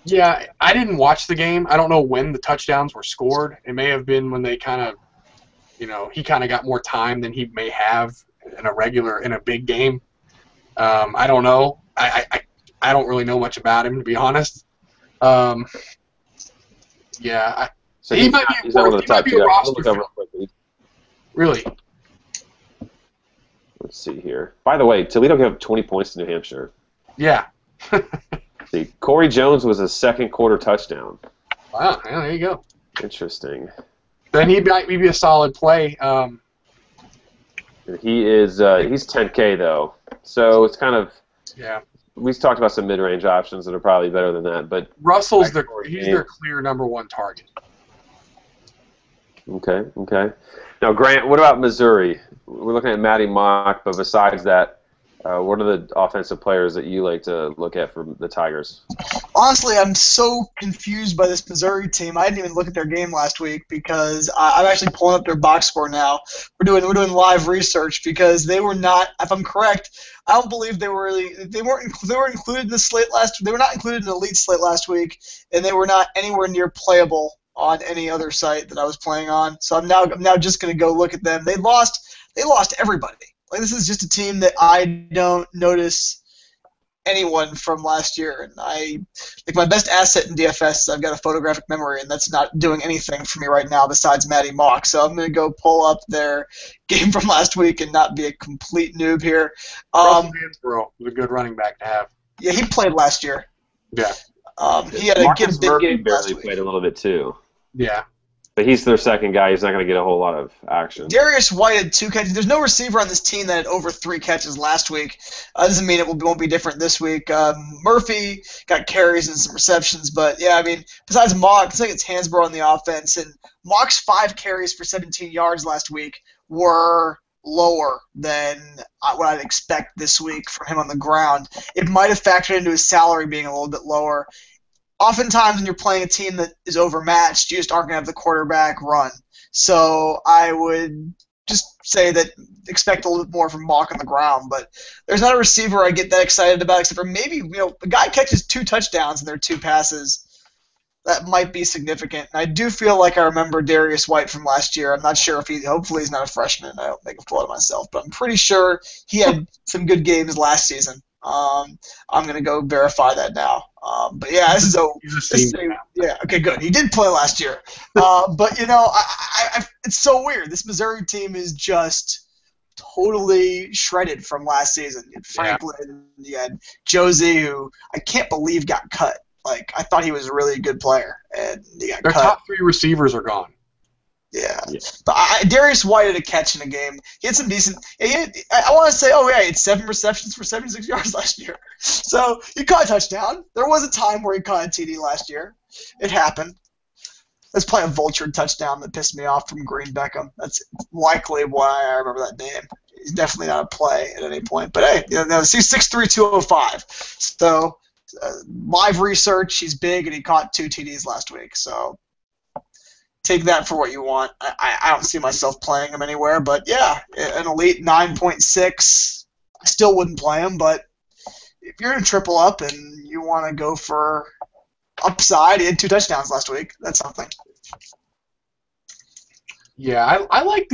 Yeah, I didn't watch the game. I don't know when the touchdowns were scored. It may have been when they kind of, he kind of got more time than he may have in a big game. I don't know. I don't really know much about him, to be honest. Yeah. So he might be a roster. Really? Let's see here. By the way, Toledo gave up 20 points to New Hampshire. Yeah. See, Corey Jones was a second quarter touchdown. Wow. Yeah, there you go. Interesting. Then he might be a solid play. He is. He's 10K though, so it's kind of. Yeah. We've talked about some mid-range options that are probably better than that, but Russell's their clear number 1 target. Okay. Now, Grant, what about Missouri? We're looking at Matty Mock, but besides that, what are the offensive players that you like to look at for the Tigers? Honestly, I'm so confused by this Missouri team. I didn't even look at their game last week because I'm actually pulling up their box score now. We're doing live research because they were not. If I'm correct, I don't believe they were included in the slate last. They were not included in the elite slate last week, and they were not anywhere near playable on any other site that I was playing on. So I'm now just going to go look at them. They lost everybody. Like, this is just a team that I don't notice anyone from last year, and I like my best asset in DFS is I've got a photographic memory, and that's not doing anything for me right now besides Matty Mock. So I'm going to go pull up their game from last week and not be a complete noob here. Russell Hansbrough was a good running back to have. Yeah, he played last year. Yeah. He had a big Murphy game barely last week. played a little bit too. Yeah. But he's their second guy. He's not going to get a whole lot of action. Darius White had 2 catches. There's no receiver on this team that had over 3 catches last week. Doesn't mean it won't be different this week. Murphy got carries and some receptions, but yeah, I mean, besides Mock, it's like it's Hansbrough on the offense, and Mock's 5 carries for 17 yards last week were lower than what I'd expect this week from him on the ground. It might have factored into his salary being a little bit lower. Oftentimes when you're playing a team that is overmatched, you just aren't going to have the quarterback run. So I would just say that expect a little bit more from Mock on the ground. But there's not a receiver I get that excited about, except for maybe, the guy catches 2 touchdowns in their 2 passes. That might be significant. And I do feel like I remember Darius White from last year. I'm not sure if hopefully he's not a freshman. I don't make a fool of myself. But I'm pretty sure he had some good games last season. I'm going to go verify that now. But yeah, yeah, okay, good. He did play last year. But, it's so weird. This Missouri team is just totally shredded from last season. You had Franklin, you had Josie, who I can't believe got cut. Like, I thought he was a really good player, and he got cut. Their top 3 receivers are gone. Yeah. But Darius White had a catch in a game. He had some decent – I want to say, he had 7 receptions for 76 yards last year. So he caught a touchdown. There was a time where he caught a TD last year. It happened. That's probably a vulture touchdown that pissed me off from Green Beckham. That's likely why I remember that name. He's definitely not a play at any point. But, hey, he's 6'3", 205. So live research, he's big, and he caught 2 TDs last week. So take that for what you want. I don't see myself playing him anywhere, but yeah, an elite 9.6, I still wouldn't play him, but if you're in triple up and you want to go for upside, he had 2 touchdowns last week. That's something. Yeah, I like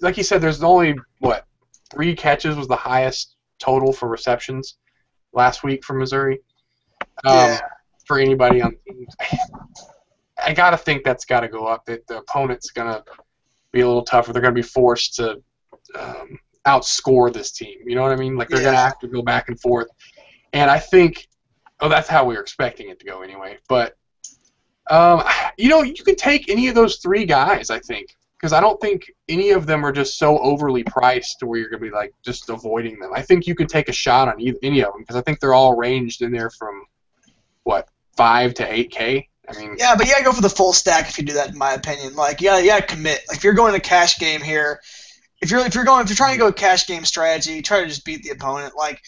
like you said, there's only, 3 catches was the highest total for receptions last week for Missouri. For anybody on teams. I got to think that's got to go up. That the opponent's going to be a little tougher. They're going to be forced to outscore this team. You know what I mean? Like, they're going to have to go back and forth. And I think, that's how we were expecting it to go anyway. But, you can take any of those 3 guys, I think, because I don't think any of them are just so overly priced to where you're going to be, like, just avoiding them. I think you could take a shot on any of them because I think they're all ranged in there from, 5 to 8K. I mean, yeah, but you gotta go for the full stack if you do that, in my opinion. Like, you gotta commit. Like, if you're going to cash game here, if you're trying to go cash game strategy, try to just beat the opponent. Like,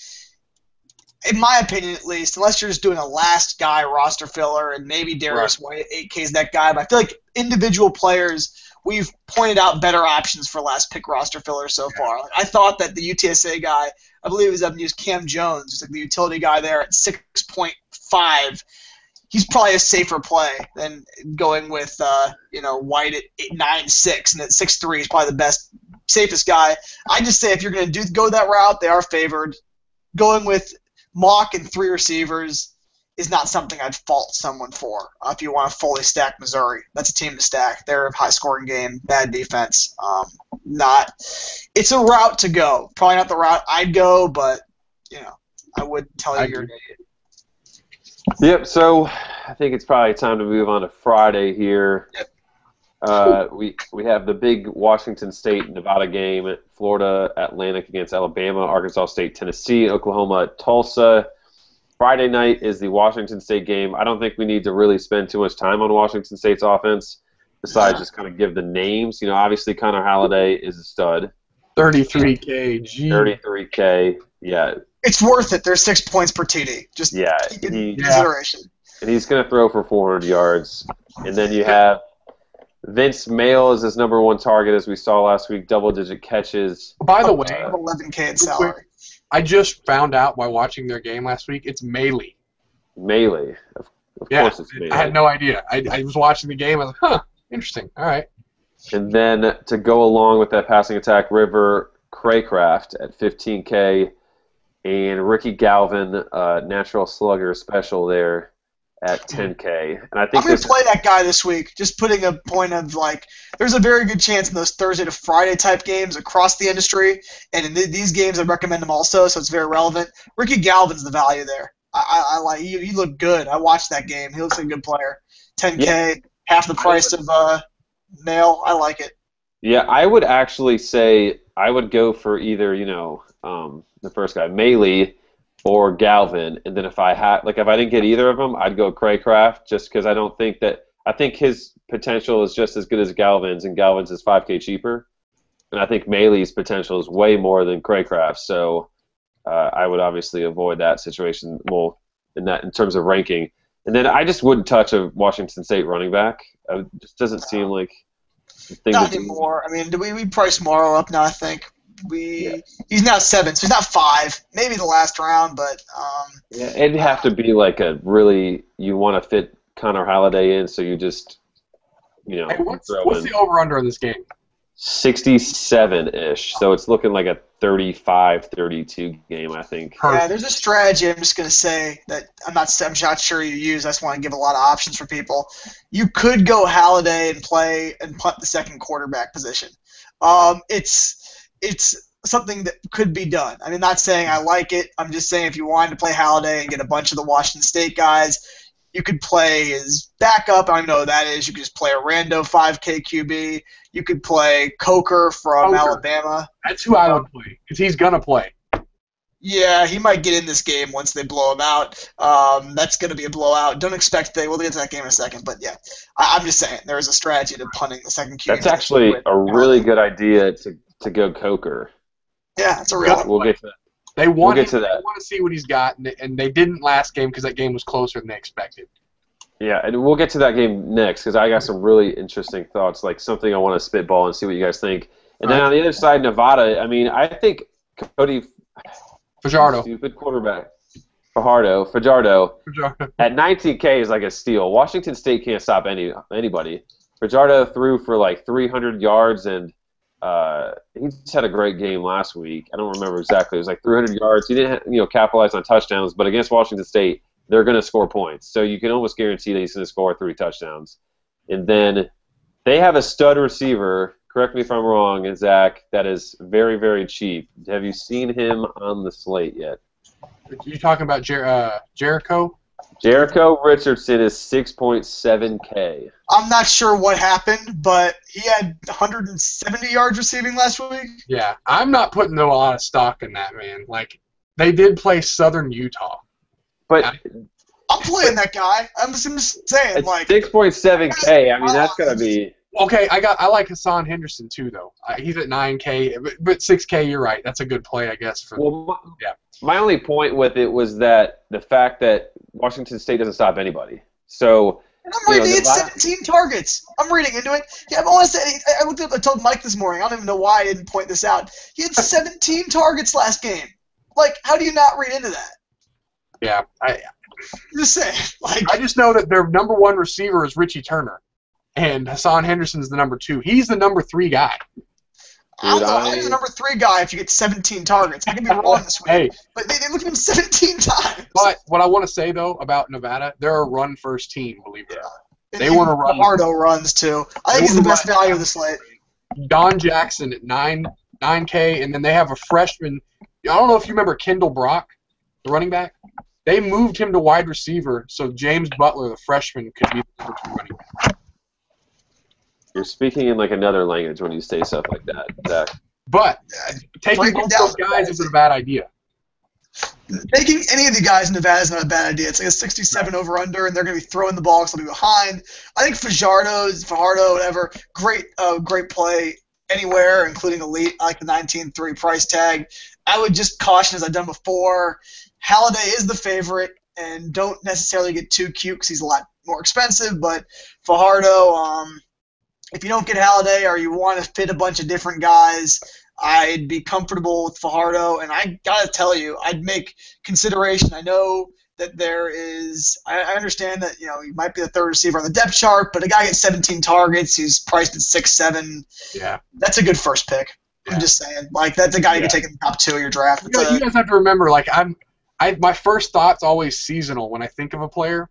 in my opinion, at least, unless you're just doing a last guy roster filler, and maybe Darius White at 8K is that guy. But I feel like individual players, we've pointed out better options for last pick roster fillers so far. Like, I thought that the UTSA guy, I believe it was up and used Cam Jones, just like the utility guy there at 6.5. He's probably a safer play than going with White at 9.6 and at 6'3 is probably the safest guy. I just say if you're going to go that route, they are favored. Going with Mock and 3 receivers is not something I'd fault someone for. If you want to fully stack Missouri, that's a team to stack. They're a high-scoring game, bad defense. It's a route to go. Probably not the route I'd go, but I would tell you you're an idiot. Yep, so I think it's probably time to move on to Friday here. Yep. We have the big Washington State Nevada game, Florida Atlantic against Alabama, Arkansas State Tennessee, Oklahoma Tulsa. Friday night is the Washington State game. I don't think we need to really spend too much time on Washington State's offense besides just kind of give the names. Obviously Connor Halliday is a stud. 33K. Gee. 33K. Yeah. It's worth it. There's 6 points per TD. Just keep in consideration. And he's going to throw for 400 yards. And then you have Vince Mail is his number one target, as we saw last week, double-digit catches. By the way, $11K in salary. I just found out while watching their game last week, it's Maley. Maley. Of course it's Maley. I had no idea. I was watching the game. I was like, interesting. All right. And then to go along with that passing attack, River Craycraft at 15K, and Ricky Galvin, natural slugger special there at 10K. And I think I'm going to play that guy this week, just putting a point of, like, there's a very good chance in those Thursday to Friday type games across the industry, and in these games I recommend them also, so it's very relevant. Ricky Galvin's the value there. I like he looked good. I watched that game. He looks like a good player. 10K, half the price of Mail. I like it. Yeah, I would actually say I would go for either, the first guy, Maley, or Galvin, and then if I didn't get either of them, I'd go Craycraft, just because I think his potential is just as good as Galvin's, and Galvin's is 5K cheaper, and I think Maley's potential is way more than Craycraft, so I would obviously avoid that situation in terms of ranking. And then I just wouldn't touch a Washington State running back. It just doesn't seem like the thing not anymore. I mean, we priced Morrow up now, I think. He's now 7, so he's not 5. Maybe the last round, but it'd have to be like you want to fit Connor Halliday in, so you just Hey, what's the over-under in this game? 67-ish, so it's looking like a 35-32 game, I think. Yeah, there's a strategy I'm just going to say that I'm not sure you use. I just want to give a lot of options for people. You could go Halliday and play and punt the second quarterback position. It's something that could be done. I mean, not saying I like it. I'm just saying if you wanted to play Halliday and get a bunch of the Washington State guys, you could play his backup. I don't know who that is. You could just play a rando 5K QB. You could play Coker from Alabama. That's who I would play, because he's going to play. Yeah, he might get in this game once they blow him out. That's going to be a blowout. Don't expect we'll get to that game in a second. But, yeah, I'm just saying there is a strategy to punting the second QB. That's actually a really good idea to go Coker. Yeah, that's a real one. We'll get to that. They want to see what he's got, and they didn't last game because that game was closer than they expected. Yeah, and we'll get to that game next because I got some really interesting thoughts, like something I want to spitball and see what you guys think. And then on the other side, Nevada, I mean, I think Cody Fajardo. Stupid quarterback. Fajardo at 19K is like a steal. Washington State can't stop anybody. Fajardo threw for like 300 yards, and he just had a great game last week. I don't remember exactly. It was like 300 yards. He didn't capitalize on touchdowns, but against Washington State, they're going to score points. So you can almost guarantee that he's going to score 3 touchdowns. And then they have a stud receiver, correct me if I'm wrong, Zach, that is very, very cheap. Have you seen him on the slate yet? You talking about Jericho? Jericho Richardson is 6.7K. I'm not sure what happened, but he had 170 yards receiving last week. Yeah, I'm not putting a lot of stock in that, man. Like, they did play Southern Utah. But I'm playing that guy. I'm just saying, it's like 6.7K. I mean, that's gotta be. Okay, I like Hassan Henderson too, though. He's at 9K, but 6K. You're right. That's a good play, I guess. My only point with it was that the fact that Washington State doesn't stop anybody. So. And I'm reading it's 17 targets. I'm reading into it. Yeah, I looked up. I told Mike this morning. I don't even know why I didn't point this out. He had 17 targets last game. Like, how do you not read into that? Yeah, I'm just saying. Like, I just know that their number 1 receiver is Richie Turner, and Hassan Henderson's the number 2. He's the number 3 guy. I'm the number 3 guy if you get 17 targets. I can be wrong this week, but they looked at him 17 times. But what I want to say, though, about Nevada, they're a run-first team, believe it or not. They want to run. Fajardo runs, too. I think he's the best value of the slate. Don Jackson at 9K, and then they have a freshman. I don't know if you remember Kendall Brock, the running back. They moved him to wide receiver so James Butler, the freshman, could be the number 2 running back. You're speaking in like another language when you say stuff like that, Zach. But taking both those guys isn't a bad idea. Taking any of the guys in Nevada is not a bad idea. It's like a 67 over-under, and they're going to be throwing the ball because they'll be behind. I think Fajardo, whatever, great play anywhere, including elite. I like the 19.3 price tag. I would just caution, as I've done before, Halliday is the favorite, and don't necessarily get too cute because he's a lot more expensive. But Fajardo, if you don't get Halliday or you want to fit a bunch of different guys, I'd be comfortable with Fajardo. And I got to tell you, I'd make consideration. I know that there is – I understand that, he might be the third receiver on the depth chart, but a guy gets 17 targets. He's priced at 6'7". Yeah. That's a good first pick. Yeah. I'm just saying. That's a guy you can take in the top 2 of your draft. You guys have to remember, my first thought's always seasonal when I think of a player.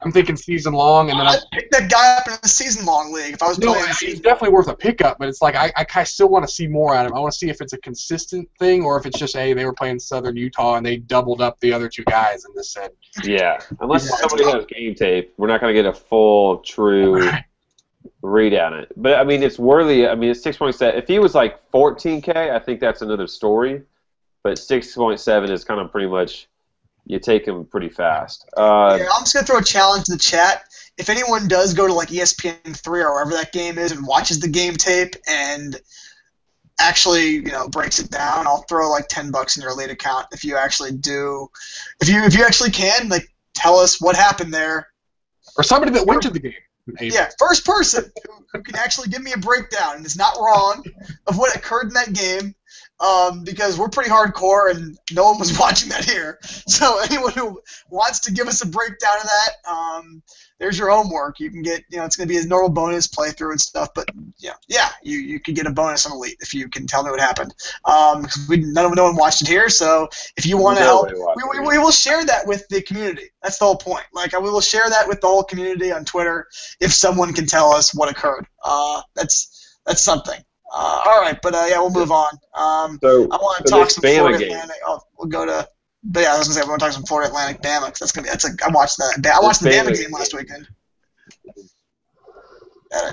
I'm thinking season long, and then I'd pick that guy up in a season long league if I was playing. He's definitely worth a pickup, but it's like I still want to see more out of him. I want to see if it's a consistent thing or if it's just they were playing Southern Utah and they doubled up the other 2 guys and just said. Yeah, unless somebody has game tape, we're not going to get a full, true read on it. But I mean, it's worthy. I mean, it's 6.7. If he was like 14K, I think that's another story. But 6.7 is kind of pretty much. You take him pretty fast. I'm just going to throw a challenge to the chat. If anyone does go to ESPN3 or wherever that game is and watches the game tape and actually, breaks it down, I'll throw $10 in your elite account if you actually do. If you actually can, tell us what happened there. Or somebody that went to the game. Maybe. Yeah, first person who can actually give me a breakdown, and it's not wrong, of what occurred in that game. Because we're pretty hardcore and no one was watching that here. So anyone who wants to give us a breakdown of that, there's your homework. You can get, it's going to be a normal bonus playthrough and stuff. But you could get a bonus on Elite if you can tell me what happened. No one watched it here, so if you want to help, we will share that with the community. That's the whole point. We will share that with the whole community on Twitter if someone can tell us what occurred. That's something. All right, but we'll move on. I want to talk some Florida Atlantic. We'll go to. But I was gonna say we want to talk some Florida Atlantic Bama because that's gonna be. I watched that. I watched the Bama game last weekend. That I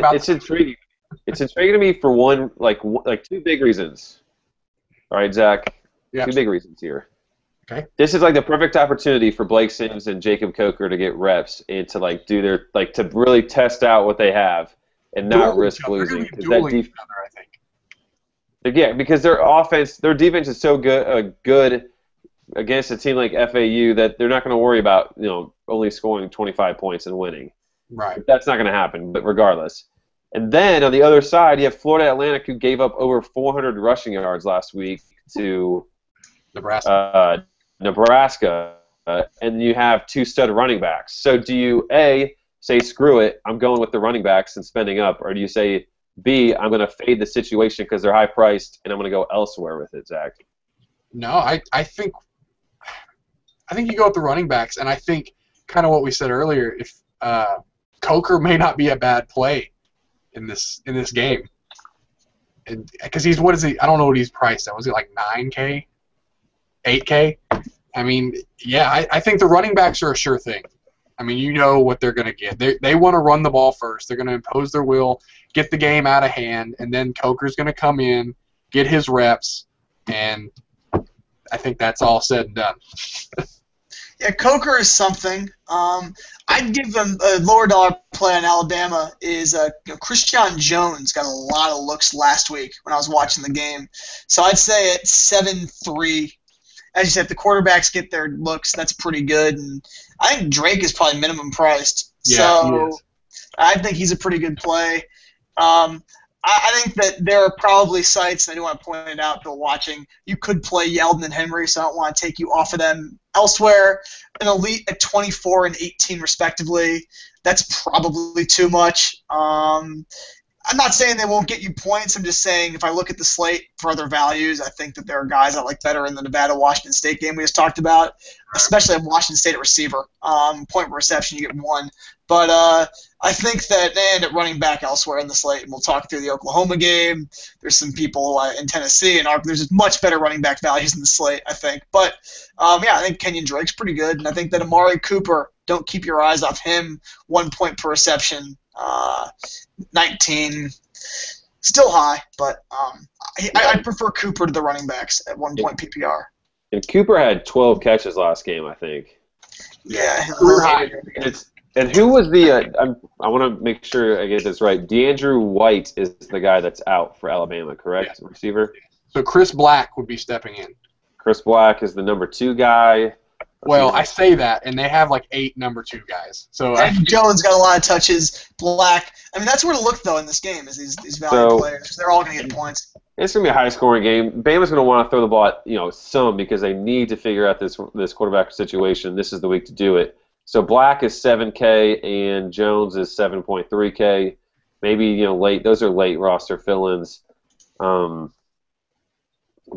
did. It's intriguing. It's intriguing to me for one, 2 big reasons. All right, Zach. Yeah. 2 big reasons here. Okay. This is the perfect opportunity for Blake Sims and Jacob Coker to get reps and to do their to really test out what they have and not risk losing. Yeah, because their defense is so good against a team like FAU that they're not going to worry about only scoring 25 points and winning. Right. But that's not going to happen. But regardless, and then on the other side, you have Florida Atlantic, who gave up over 400 rushing yards last week to Nebraska, and you have 2 stud running backs. So do you, A, say, screw it, I'm going with the running backs and spending up, or do you say, B, I'm going to fade the situation because they're high-priced and I'm going to go elsewhere with it, Zach? No, I think you go with the running backs, and I think kind of what we said earlier, if Coker may not be a bad play in this game. Because he's, what is he? I don't know what he's priced at. Was he 9K? 8K? I mean, yeah, I think the running backs are a sure thing. I mean, you know what they're going to get. They want to run the ball first. They're going to impose their will, get the game out of hand, and then Coker's going to come in, get his reps, and I think that's all said and done. Yeah, Coker is something. I'd give them a lower dollar play on Alabama is Christian Jones got a lot of looks last week when I was watching the game. So I'd say at 7-3. As you said, if the quarterbacks get their looks, that's pretty good. And I think Drake is probably minimum priced. Yeah, so I think he's a pretty good play. I think that there are probably sites, and I do want to point it out, Bill, watching, you could play Yeldon and Henry, so I don't want to take you off of them elsewhere. An elite at 24 and 18 respectively, that's probably too much. I'm not saying they won't get you points. I'm just saying if I look at the slate for other values, I think that there are guys I like better in the Nevada-Washington State game we just talked about, especially at Washington State at receiver. Point per reception, you get 1. But I think that, and at running back elsewhere in the slate, and we'll talk through the Oklahoma game. There's some people in Tennessee, and there's much better running back values in the slate, I think. But, I think Kenyon Drake's pretty good, and I think that Amari Cooper, don't keep your eyes off him, 1 point per reception. 19, still high, but I prefer Cooper to the running backs at 1 point PPR. And Cooper had 12 catches last game, I think. Yeah, And who was the? I want to make sure I get this right. DeAndrew White is the guy that's out for Alabama, correct? Yeah. Receiver. So Chris Black would be stepping in. Chris Black is the number 2 guy. Well, I say that, and they have like 8 number 2 guys. So and Jones got a lot of touches. Black. I mean, that's where to look though in this game is these value players because they're all going to get points. It's going to be a high-scoring game. Bama's going to want to throw the ball, some because they need to figure out this quarterback situation. This is the week to do it. So Black is 7K and Jones is 7.3K. Maybe late. Those are late roster fill-ins.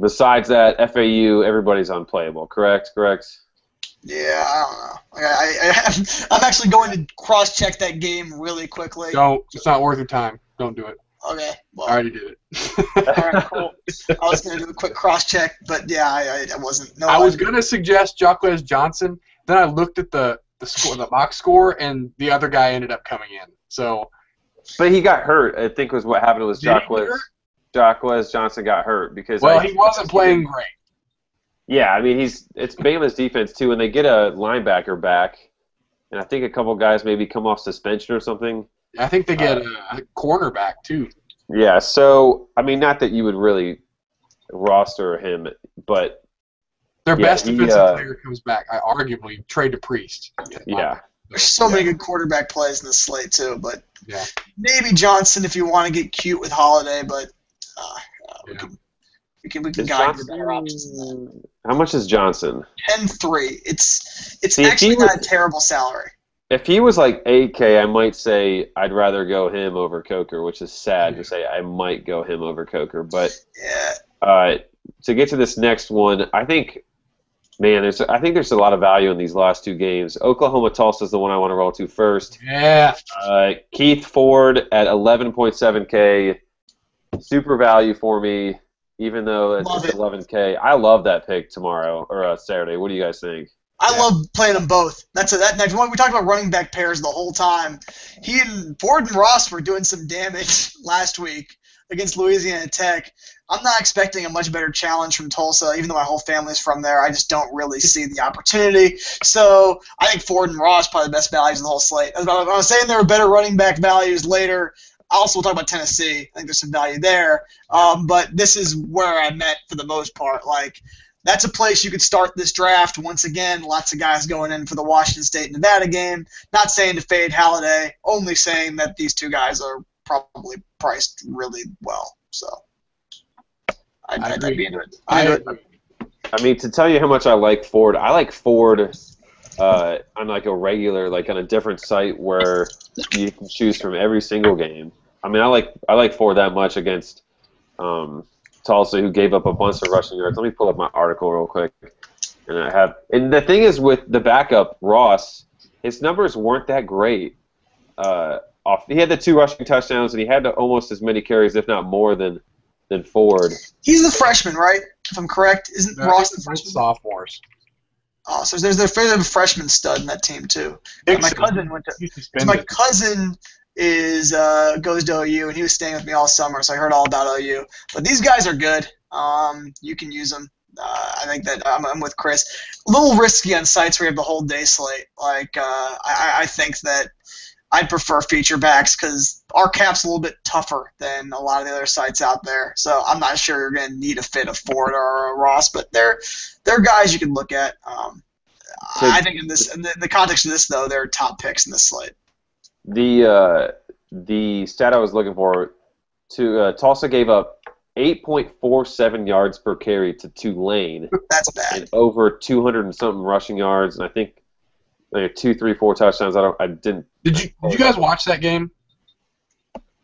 Besides that, FAU, everybody's unplayable. Correct. Yeah, I don't know. I'm actually going to cross-check that game really quickly. Don't. It's not worth your time. Don't do it. Okay. Well, I already did it. All right, cool. I was going to do a quick cross-check, but yeah, I wasn't. No, I was going to suggest Jacquez Johnson. Then I looked at the score, the box score, and the other guy ended up coming in. So. But he got hurt. I think was what happened was Jacquez Johnson got hurt because. Well, he wasn't playing great. Yeah, I mean it's Bama's defense too, and they get a linebacker back, and I think a couple guys maybe come off suspension or something. I think they get a cornerback too. Yeah, so I mean, not that you would really roster him, but their best defensive player comes back. I arguably trade to Priest. Yeah, there's so many good quarterback plays in the slate too, but maybe Johnson if you want to get cute with Holiday, but we can guide you better options than that. How much is Johnson? 10-3. It's actually not a terrible salary. If he was like 8K, I might say I'd rather go him over Coker, which is sad to say I might go him over Coker. But to get to this next one, I think there's a lot of value in these last 2 games. Oklahoma-Tulsa is the one I want to roll to first. Yeah. Keith Ford at 11.7K, super value for me. Even though it's 11K, I love that pick tomorrow or Saturday. What do you guys think? I love playing them both. That's next one. We talked about running back pairs the whole time. Ford and Ross were doing some damage last week against Louisiana Tech. I'm not expecting a much better challenge from Tulsa, even though my whole family's from there. I just don't really see the opportunity. So I think Ford and Ross probably the best values in the whole slate. I was saying there were better running back values later. Also, we'll talk about Tennessee. I think there's some value there. But this is where I'm at for the most part. Like, that's a place you could start this draft. Once again, lots of guys going in for the Washington State-Nevada game. Not saying to fade Halliday, only saying that these 2 guys are probably priced really well. So I'd be into it. I mean, to tell you how much I like Ford on like a regular, like on a different site where you can choose from every single game. I mean, I like Ford that much against Tulsa, who gave up a bunch of rushing yards. Let me pull up my article real quick. And the thing is with the backup Ross, his numbers weren't that great. He had the 2 rushing touchdowns, and he had almost as many carries, if not more, than Ford. He's the freshman, right? If I'm correct, isn't Ross the freshman? Sophomores. Oh, so there's a freshman stud in that team too. My cousin went to. My cousin goes to OU, and he was staying with me all summer, so I heard all about OU. But these guys are good. You can use them. I think that I'm with Chris. A little risky on sites where you have the whole day slate. Like I think that I'd prefer feature backs because our cap's a little bit tougher than a lot of the other sites out there. So I'm not sure you're going to need a fit of Ford or a Ross, but they're guys you can look at. I think in the context of this, though, they're top picks in this slate. The stat I was looking for, Tulsa gave up 8.47 yards per carry to Tulane. That's bad. And over 200 and something rushing yards, and I think like 2, 3, 4 touchdowns. I didn't. Did you guys watch that game?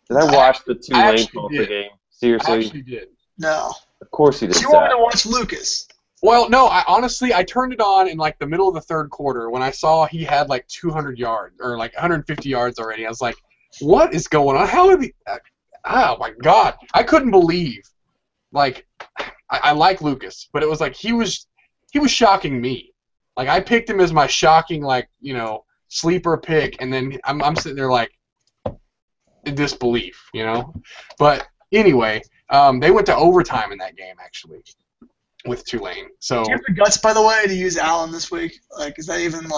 Did I watch the Tulane Tulsa game? Seriously? I actually did. No. Of course you did. You wanted to watch Lucas. Well, no. I turned it on in like the middle of the third quarter when I saw he had like 200 yards or like 150 yards already. I was like, "What is going on? How have he?" Oh my God! I couldn't believe. Like, I like Lucas, but it was like he was shocking me. Like I picked him as my shocking, like, sleeper pick, and then I'm sitting there like in disbelief, But anyway, they went to overtime in that game actually. with Tulane. So do you have the guts, by the way, to use Allen this week? Like, is that even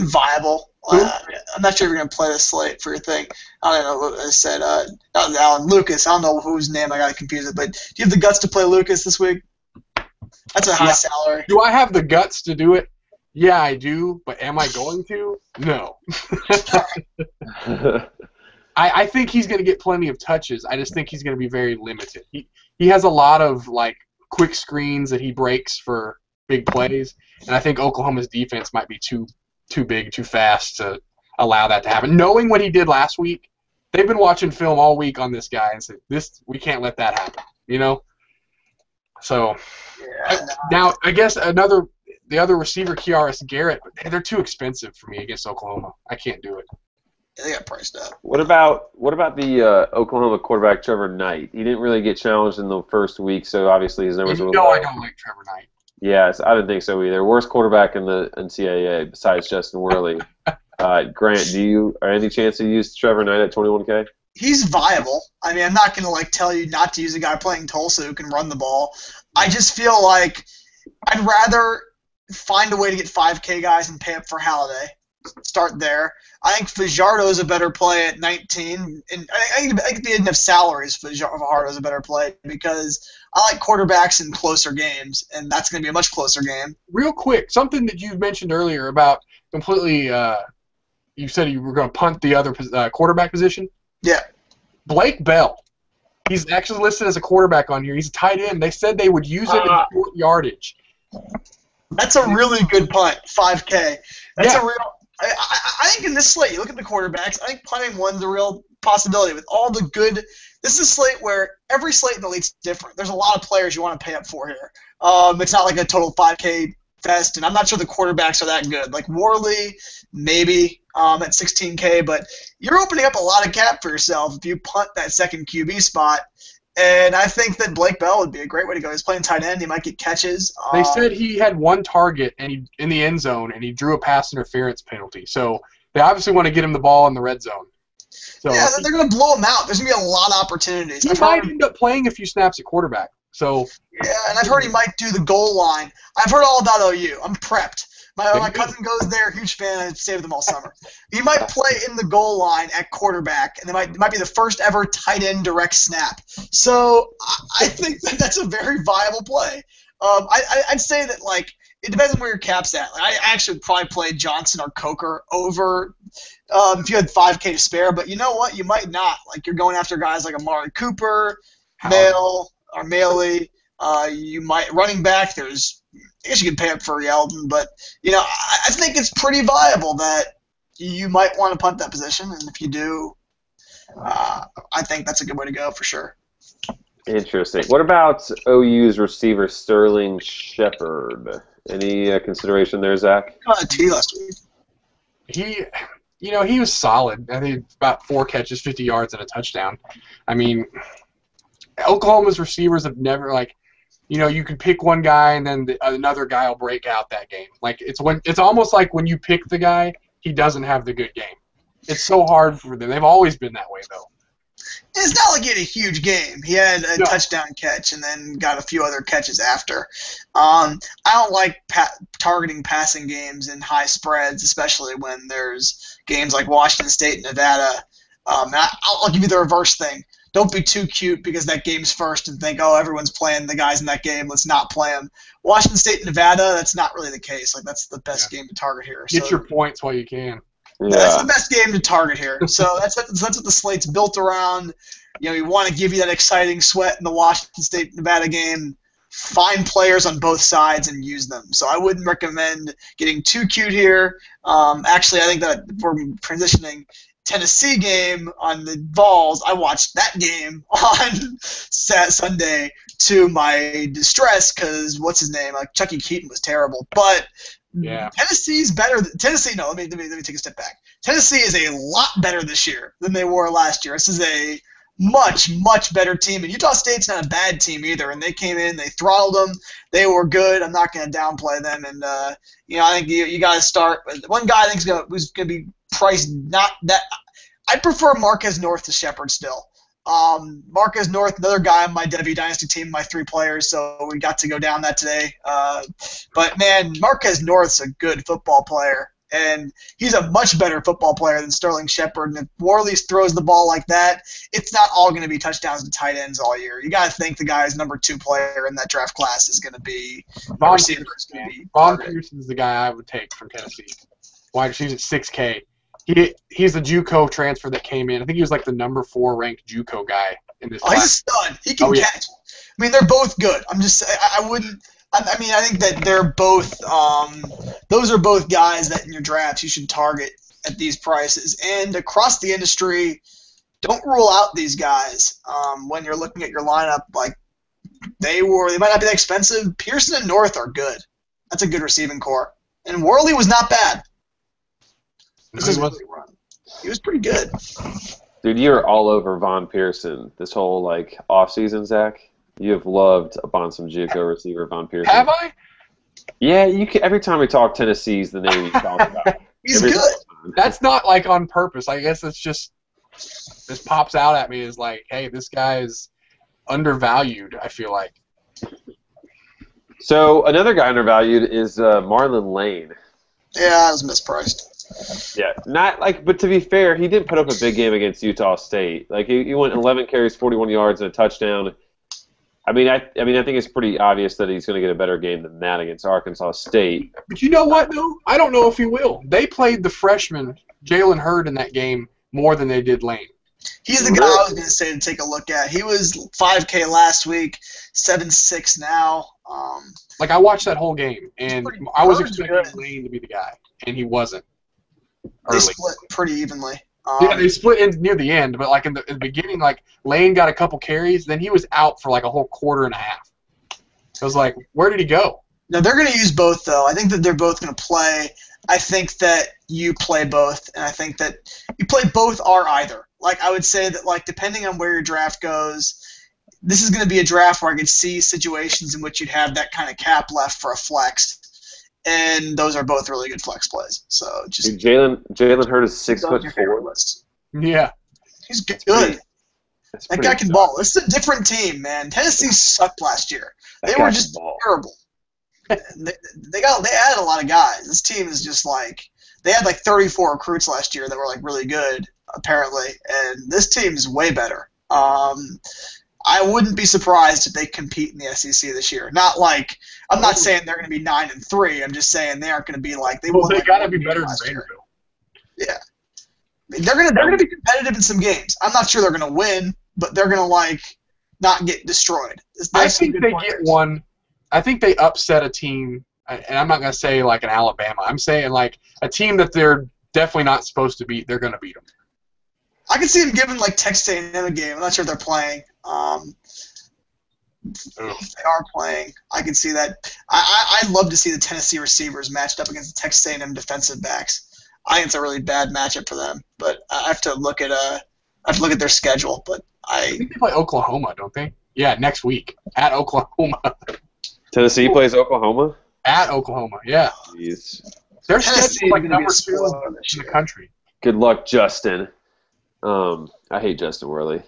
viable? I'm not sure if you're gonna play the slate for your thing. I don't know what I said. Not Allen, Lucas. I don't know whose name I got confused. But do you have the guts to play Lucas this week? That's a high salary. Do I have the guts to do it? Yeah, I do. But am I going to? No. I think he's going to get plenty of touches. I just think he's going to be very limited. He has a lot of like quick screens that he breaks for big plays, and I think Oklahoma's defense might be too big, too fast to allow that to happen. Knowing what he did last week, they've been watching film all week on this guy and said, we can't let that happen, you know? So now I guess the other receiver, Kiaris Garrett, they're too expensive for me against Oklahoma. I can't do it. Yeah, they got priced up. What about the Oklahoma quarterback Trevor Knight? He didn't really get challenged in the first week, so obviously his numbers were low. I don't like Trevor Knight. Yes, I didn't think so either. Worst quarterback in the NCAA besides Justin Worley. Grant, any chance you use Trevor Knight at 21K? He's viable. I mean, I'm not going to tell you not to use a guy playing Tulsa who can run the ball. I just feel like I'd rather find a way to get 5K guys and pay up for Halliday. Start there. I think Fajardo is a better play at 19, and I think the enough salaries Fajardo is a better play because I like quarterbacks in closer games, and that's going to be a much closer game. Real quick, something that you mentioned earlier about completely. You said you were going to punt the other quarterback position. Yeah. Blake Bell. He's actually listed as a quarterback on here. He's a tight end. They said they would use him in short yardage. That's a really good punt, 5K. That's a real. I think in this slate, you look at the quarterbacks, I think punting one's a real possibility with all the good. This is a slate where every slate in the league's different. There's a lot of players you want to pay up for here. It's not like a total 5K fest, and I'm not sure the quarterbacks are that good. Like Worley, maybe at 16K, but you're opening up a lot of cap for yourself if you punt that second QB spot. And I think that Blake Bell would be a great way to go. He's playing tight end. He might get catches. They said he had one target in the end zone, and he drew a pass interference penalty. So they obviously want to get him the ball in the red zone. So yeah, they're going to blow him out. There's going to be a lot of opportunities. He might end up playing a few snaps at quarterback. So yeah, and I've heard he might do the goal line. I've heard all about OU. I'm prepped. My cousin goes there, huge fan. I've saved them all summer. He might play in the goal line at quarterback, and it might be the first ever tight end direct snap. So I think that's a very viable play. I'd say that it depends on where your cap's at. I actually probably play Johnson or Coker over if you had 5K to spare. But you know what? You might not. You're going after guys like Amari Cooper, Mail, or Maley. You might running back. I guess you could pay up for Yeldon, but I think it's pretty viable that you might want to punt that position, and if you do, I think that's a good way to go for sure. Interesting. What about OU's receiver Sterling Shepard? Any consideration there, Zach? T last week. He was solid. I think about 4 catches, 50 yards, and a touchdown. I mean, Oklahoma's receivers have never you can pick one guy and then another guy will break out that game. It's almost like when you pick the guy, he doesn't have the good game. It's so hard for them. They've always been that way, though. It's not like he had a huge game. He had a touchdown catch and then got a few other catches after. I don't like targeting passing games in high spreads, especially when there's games like Washington State and Nevada. I'll give you the reverse thing. Don't be too cute because that game's first and think, everyone's playing the guys in that game. Let's not play them. Washington State and Nevada, that's not really the case. That's the best game to target here. Get your points while you can. Yeah. That's the best game to target here. So that's what the slate's built around. You want to give you that exciting sweat in the Washington State Nevada game. Find players on both sides and use them. So I wouldn't recommend getting too cute here. Actually, I think that we're transitioning. Tennessee game on the Vols. I watched that game on Sunday to my distress because what's his name? Chucky Keaton was terrible. But Tennessee's better. No, let me take a step back. Tennessee is a lot better this year than they were last year. This is a much, much better team. And Utah State's not a bad team either. And they came in, they throttled them. They were good. I'm not going to downplay them. And, I think you got to start. One guy I think who's going to be priced not that. I prefer Marquez North to Shepard still. Marquez North, another guy on my Debbie Dynasty team, my 3 players, so we got to go down that today. But, man, Marquez North's a good football player, and he's a much better football player than Sterling Shepard. And if Worley throws the ball like that, it's not all going to be touchdowns to tight ends all year. You got to think the guy's number 2 player in that draft class is going to be Von Pearson's the guy I would take from Tennessee. Wide receiver at 6K. He's a JUCO transfer that came in. I think he was like the number 4 ranked JUCO guy in this class. He's a stud. He can catch. I mean, they're both good. I'm just I wouldn't. I mean, I think that they're both. Those are both guys that in your drafts you should target at these prices. And across the industry, don't rule out these guys when you're looking at your lineup. Like they might not be that expensive. Pearson and North are good. That's a good receiving core. And Worley was not bad. He was pretty good. Dude, you're all over Von Pearson this whole offseason, Zach. You have loved upon some JUCO receiver Von Pearson. Have I? Yeah, every time we talk Tennessee's the name you talk about. He's good. That's not on purpose. I guess it's just this pops out at me as hey, this guy is undervalued, I feel like. So another guy undervalued is Marlon Lane. Yeah, I was mispriced. Yeah, but to be fair, he didn't put up a big game against Utah State. He went 11 carries, 41 yards, and a touchdown. I mean, I think it's pretty obvious that he's going to get a better game than that against Arkansas State. But you know what, though? I don't know if he will. They played the freshman Jalen Hurd in that game more than they did Lane. He's the guy I was going to say to take a look at. He was 5K last week, 7.6 now. I watched that whole game, and I was expecting Lane to be the guy, and he wasn't. They split pretty evenly. Yeah, they split in near the end, but in the beginning, Lane got a couple carries, then he was out for a whole quarter and a half. I was like, where did he go? No, they're going to use both, though. I think that they're both going to play. I think that you play both, and I think that you play both or either. I would say that, depending on where your draft goes, this is going to be a draft where I could see situations in which you'd have that kind of cap left for a flex. And those are both really good flex plays. So just Jalen Hurd is 6'4". Yeah, he's good. That guy can ball. This is a different team, man. Tennessee sucked last year. They were just terrible. They added a lot of guys. This team is just they had 34 recruits last year that were really good apparently, and this team is way better. I wouldn't be surprised if they compete in the SEC this year. I'm not saying they're going to be 9-3. I'm just saying they aren't going to be they got to be better than Vanderbilt. Yeah, they're going to be competitive in some games. I'm not sure they're going to win, but they're going to not get destroyed. I think they get one. I think they upset a team, and I'm not going to say an Alabama. I'm saying a team that they're definitely not supposed to beat. They're going to beat them. I can see them giving Texas A&M a game. I'm not sure if they're playing. If they are playing, I can see that. I'd love to see the Tennessee receivers matched up against the Texas A&M defensive backs. I think it's a really bad matchup for them, but I have to look at their schedule. But I think they play Oklahoma, don't they? Yeah, next week at Oklahoma. Tennessee plays Oklahoma? At Oklahoma, yeah. Jeez. Their schedule is number 2 in the country. Good luck, Justin. I hate Justin Worley.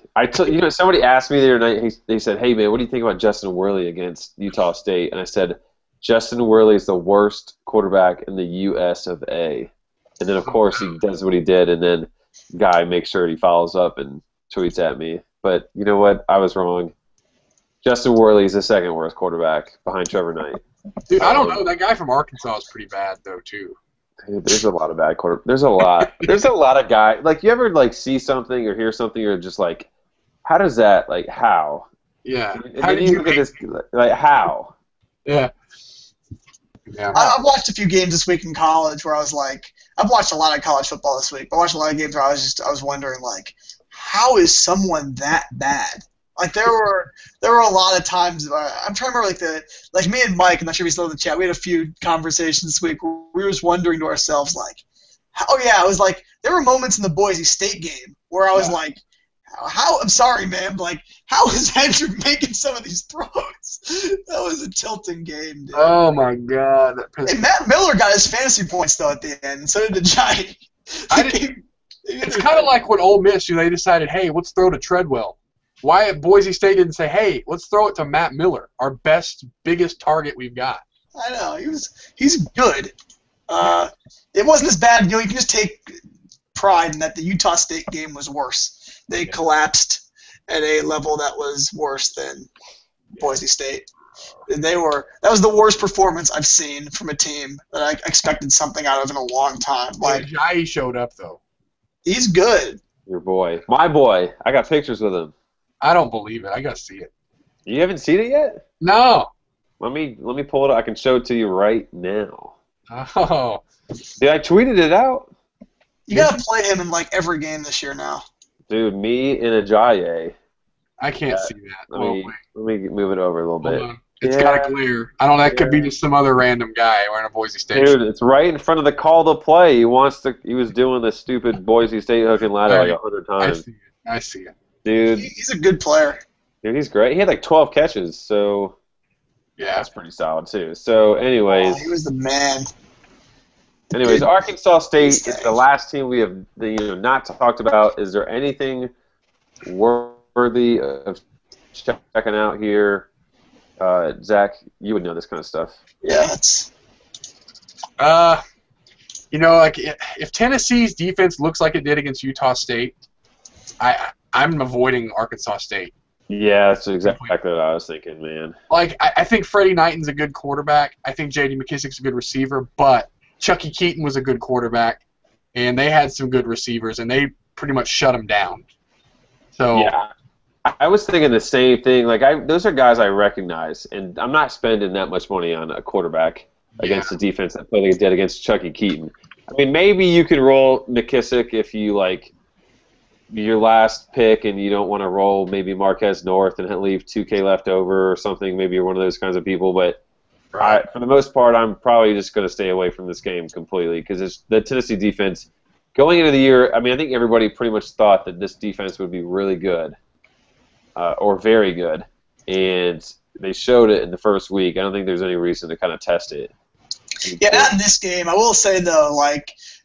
Somebody asked me the other night. They said, "Hey man, what do you think about Justin Worley against Utah State?" And I said, "Justin Worley is the worst quarterback in the U.S. of A." And then of course he does what he did, and then guy makes sure he follows up and tweets at me. But you know what? I was wrong. Justin Worley is the second worst quarterback behind Trevor Knight. Dude, I don't know. That guy from Arkansas is pretty bad though too. There's a lot of bad quarterbacks. There's a lot of guys. You ever see something or hear something, or just how does that how? Yeah. And how did you look at this? How? Yeah. I've watched a few games this week in college where I was I've watched a lot of college football this week. I watched a lot of games where I was wondering how is someone that bad? There were a lot of times I'm trying to remember me and Mike, I'm not sure if he's still in the chat, we had a few conversations this week where we were just wondering to ourselves I was there were moments in the Boise State game where I was how I'm sorry man, how is Hendrick making some of these throws? That was a tilting game, dude. Oh my god. Hey, Matt Miller got his fantasy points though at the end, and so did the Giant. It's kind of like when Ole Miss, they decided, hey, let's throw to Treadwell. why Boise State didn't say, hey, let's throw it to Matt Miller, our biggest target we've got. I know he's good. It wasn't as bad. You can just take pride in that the Utah State game was worse. They collapsed at a level that was worse than Boise State. And that was the worst performance I've seen from a team that I expected something out of in a long time. Like Jai showed up though. He's good. Your boy, my boy. I got pictures with him. I don't believe it. I gotta see it. You haven't seen it yet? No. Let me pull it up. I can show it to you right now. Oh. Dude, I tweeted it out. You gotta play him in like every game this year now. Dude, me and Ajayi. I can't see that. Let me move it over a little bit. It's got a glare. I don't know. That could be just some other random guy wearing a Boise State. Dude, it's right in front of the call to play. He was doing the stupid Boise State hook and ladder like 100 times. I see it. Dude, he's a good player. Dude, he's great. He had like 12 catches, so yeah, that's pretty solid too. So, anyways, he was the man. Anyways, Arkansas State is the last team we have not talked about. Is there anything worthy of checking out here? Zach, you would know this kind of stuff. Yeah, it's. Like if Tennessee's defense looks like it did against Utah State, I'm avoiding Arkansas State. Yeah, that's exactly what I was thinking, man. Like I think Freddie Knighton's a good quarterback. I think J.D. McKissic's a good receiver, but Chucky Keaton was a good quarterback, and they had some good receivers, and they pretty much shut him down. So yeah. I was thinking the same thing. Like those are guys I recognize, and I'm not spending that much money on a quarterback against the defense that they did against Chucky Keaton. I mean, maybe you can roll McKissick if you like your last pick and you don't want to roll maybe Marquez North and leave 2K left over or something. Maybe you're one of those kinds of people, but for the most part, I'm probably just going to stay away from this game completely because the Tennessee defense going into the year. I mean, I think everybody pretty much thought that this defense would be really good. Or very good, and they showed it in the first week. I don't think there's any reason to kind of test it. Yeah, not in this game. I will say though, I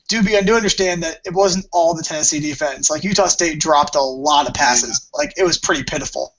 do understand that it wasn't all the Tennessee defense. Like Utah State dropped a lot of passes. Like it was pretty pitiful.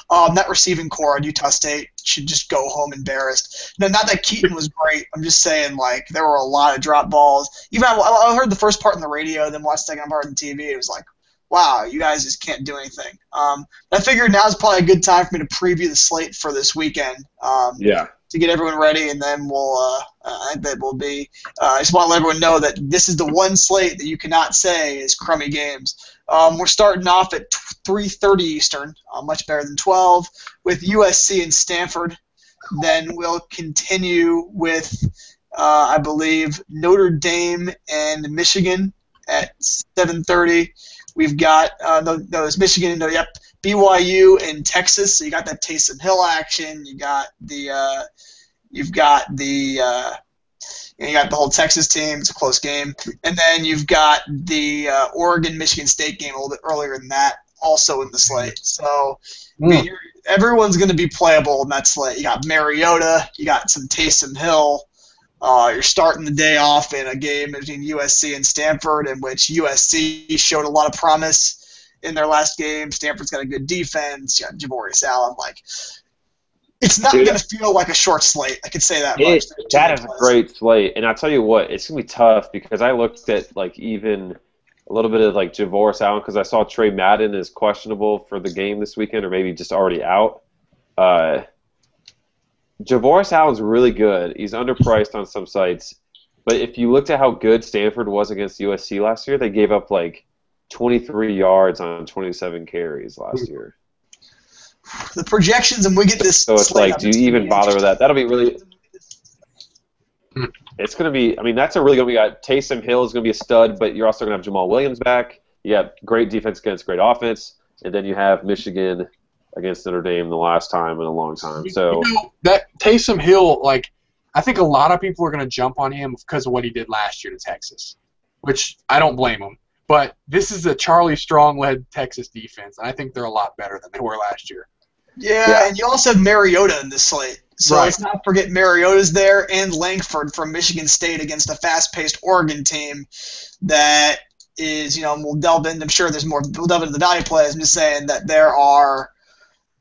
That receiving core on Utah State should just go home embarrassed. No, not that Keaton was great. I'm just saying there were a lot of drop balls. Even I heard the first part on the radio, then watched the second part on TV. It was like, wow, you guys just can't do anything. I figured now's probably a good time for me to preview the slate for this weekend. To get everyone ready, and then I bet we'll be. I just want to let everyone know that this is the one slate that you cannot say is crummy games. We're starting off at 3:30 Eastern, much better than 12, with USC and Stanford. Then we'll continue with, I believe, Notre Dame and Michigan at 7:30. We've got it's Michigan. BYU and Texas. So you got that Taysom Hill action. You got the whole Texas team. It's a close game, and then you've got the Oregon-Michigan State game a little bit earlier than that, also in the slate. So I mean, everyone's going to be playable in that slate. You got Mariota. You got some Taysom Hill. You're starting the day off in a game between USC and Stanford, in which USC showed a lot of promise in their last game. Stanford's got a good defense. You got Javorius Allen. It's not going to feel like a short slate. I can say that much. That is a great slate, and I'll tell you what, it's going to be tough because I looked at even a little bit of Javorius Allen because I saw Trey Madden is questionable for the game this weekend, or maybe just already out. Javorius Allen's really good. He's underpriced on some sites. But if you looked at how good Stanford was against USC last year, they gave up 23 yards on 27 carries last year. The projections, and we get this. So it's do you even bother with that? That'll be really. It's going to be. I mean, that's a really good. We got Taysom Hill is going to be a stud, but you're also going to have Jamal Williams back. You have great defense against great offense, and then you have Michigan against Notre Dame the last time in a long time. So that Taysom Hill, I think a lot of people are going to jump on him because of what he did last year to Texas, which I don't blame him. But this is a Charlie Strong-led Texas defense, and I think they're a lot better than they were last year. Yeah, and you also have Mariota in this slate. So let's not forget Mariota's there, and Langford from Michigan State against a fast-paced Oregon team that is, we'll delve into, I'm sure there's more, we'll delve into the value plays. I'm just saying that there are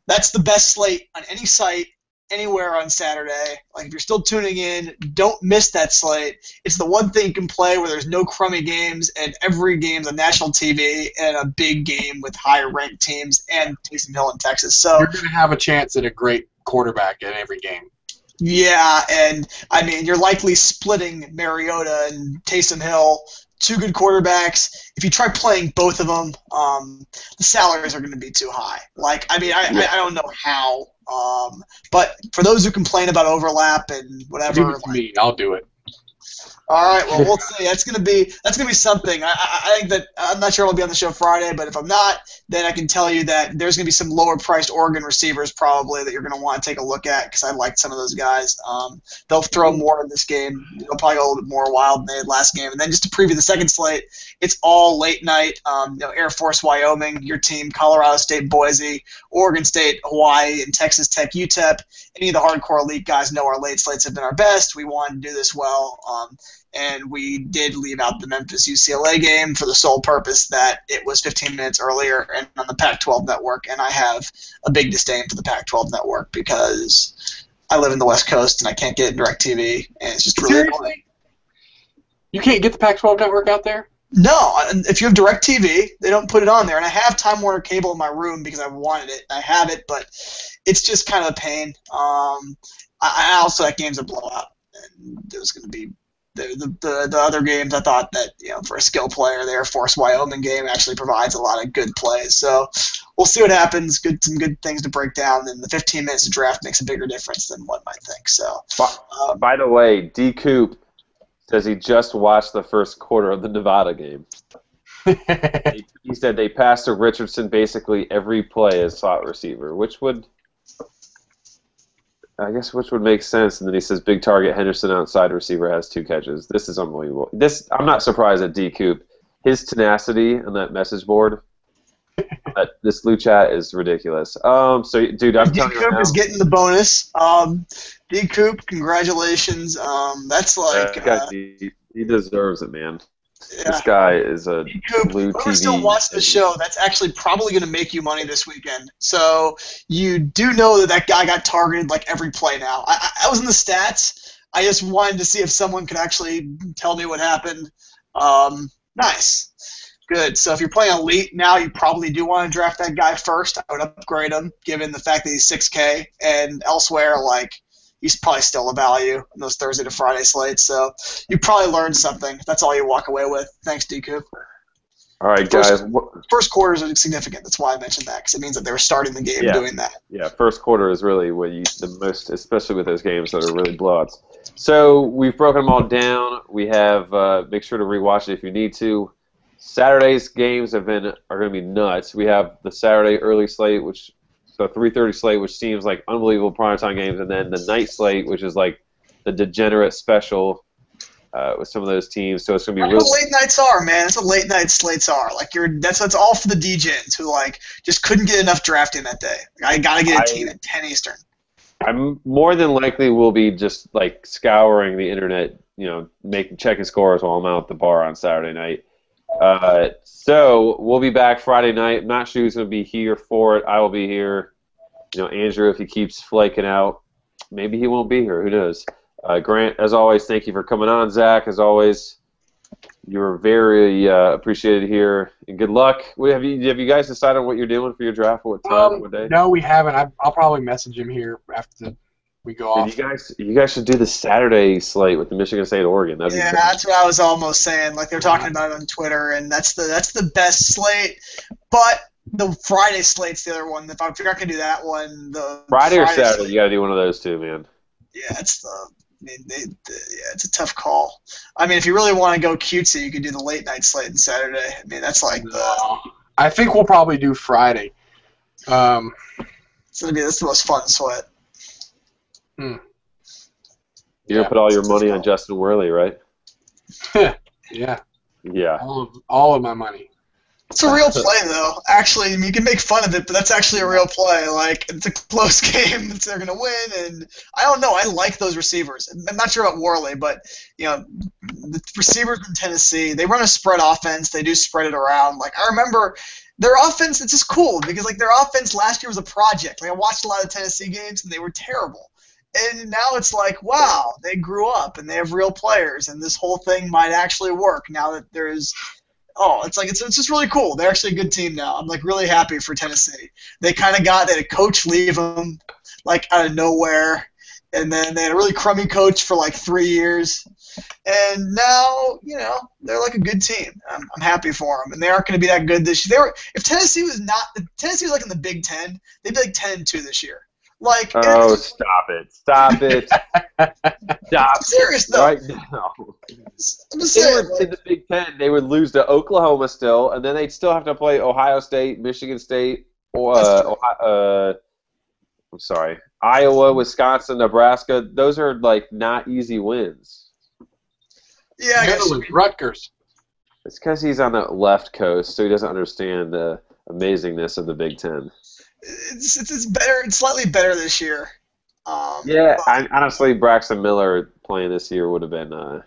That's the best slate on any site, anywhere on Saturday. Like, if you're still tuning in, don't miss that slate. It's the one thing you can play where there's no crummy games, and every game's on national TV and a big game with higher-ranked teams and Taysom Hill in Texas. So you're going to have a chance at a great quarterback in every game. yeah, and I mean, you're likely splitting Mariota and Taysom Hill, two good quarterbacks. If you try playing both of them, the salaries are going to be too high. Like, I mean, I don't know how. But for those who complain about overlap and whatever, Leave it to me. I'll do it. all right, well, we'll see. That's gonna be something. I think that I'm not sure I'll be on the show Friday, but if I'm not, then I can tell you that there's gonna be some lower priced Oregon receivers probably that you're gonna want to take a look at because I liked some of those guys. They'll throw more in this game. They'll probably go a little bit more wild than they did last game. And then just to preview the second slate, it's all late night. Air Force, Wyoming, your team, Colorado State, Boise, Oregon State, Hawaii, and Texas Tech, UTEP. Any of the hardcore elite guys know our late slates have been our best. We wanted to do this well. And we did leave out the Memphis UCLA game for the sole purpose that it was 15 minutes earlier and on the Pac-12 network, and I have a big disdain for the Pac-12 network because I live in the West Coast and I can't get DirecTV, and it's just really annoying. You can't get the Pac-12 network out there? No, if you have DirecTV, they don't put it on there, and I have Time Warner Cable in my room because I wanted it. I have it, but it's just kind of a pain. I also, that game's a blowout, and there's going to be the other games. I thought that for a skill player, the Air Force Wyoming game actually provides a lot of good plays. So we'll see what happens. Some good things to break down. And the 15 minutes of draft makes a bigger difference than one might think. So by the way, D. Coop says he just watched the first quarter of the Nevada game. He said they passed to Richardson basically every play as slot receiver, which would make sense. And then he says big target Henderson outside receiver has 2 catches. This is unbelievable. I'm not surprised at D. Coop. His tenacity on that message board, this Lou chat is ridiculous. So dude, I'm telling you D. Coop is getting the bonus. D. Coop, congratulations. That's like he deserves it, man. Yeah. This guy is a blue TV. Whoever still watch the show, that's actually probably going to make you money this weekend. So you do know that guy got targeted like every play now. I was in the stats. I just wanted to see if someone could actually tell me what happened. Nice. Good. So if you're playing Elite now, you probably do want to draft that guy first. I would upgrade him, given the fact that he's 6K. And elsewhere, he's probably still a value in those Thursday to Friday slates. So you probably learned something. That's all you walk away with. Thanks, D-Coop. All right, guys. First quarters are significant. That's why I mentioned that, because it means that they were starting the game doing that. Yeah, first quarter is really the most, especially with those games that are really blowouts. So we've broken them all down. We have make sure to rewatch it if you need to. Saturday's games are going to be nuts. We have the Saturday early slate, so 3:30 slate, which seems like unbelievable primetime games, and then the night slate, which is like the degenerate special with some of those teams. So it's gonna be really. That's what late nights are, man. That's what late night slates are. That's all for the DJs who just couldn't get enough drafting that day. I gotta get a team at 10 Eastern. I'm more than likely will be just scouring the internet, checking scores while I'm out at the bar on Saturday night. So we'll be back Friday night. I'm not sure who's going to be here for it. I will be here. Andrew, if he keeps flaking out, maybe he won't be here. Who knows? Grant, as always, thank you for coming on. Zach, as always, you're very appreciated here. And good luck. Have you guys decided what you're doing for your draft? What time? What day? No, we haven't. I'll probably message him here after we go off. You guys should do the Saturday slate with the Michigan State Oregon. That's what I was almost saying. They're talking about it on Twitter, and that's the best slate. But the Friday slate's the other one. If you're not gonna do that one, the Friday or Saturday, slate, you gotta do one of those two, man. Yeah, it's a tough call. I mean, if you really want to go cutesy, you could do the late night slate on Saturday. I mean, that's I think we'll probably do Friday. That's the most fun sweat. You're gonna put all your money on Justin Worley, right? Yeah. Yeah. All of my money. It's a real play, though. Actually, I mean, you can make fun of it, but that's actually a real play. It's a close game. They're going to win, and I don't know. I like those receivers. I'm not sure about Worley, but, the receivers in Tennessee, they run a spread offense. They do spread it around. I remember their offense, it's just cool because like their offense last year was a project. Like I watched a lot of Tennessee games and they were terrible. And now it's like, wow, they grew up and they have real players and this whole thing might actually work now that there's it's like it's just really cool. They're actually a good team now. I'm like really happy for Tennessee. They kind of they had a coach leave them like out of nowhere, and then they had a really crummy coach for like 3 years, and now they're like a good team. I'm happy for them, and they aren't going to be that good this year. If Tennessee was like in the Big Ten, they'd be like 10-2 this year. Like, oh, stop it! Stop it! Stop! Serious though. Right now. I'm just saying. In the Big Ten, they would lose to Oklahoma still, and then they'd still have to play Ohio State, Michigan State, or I'm sorry, Iowa, Wisconsin, Nebraska. Those are like not easy wins. Yeah, I guess. Rutgers. It's because he's on the left coast, so he doesn't understand the amazingness of the Big Ten. It's better. It's slightly better this year. Honestly, Braxton Miller playing this year would have been.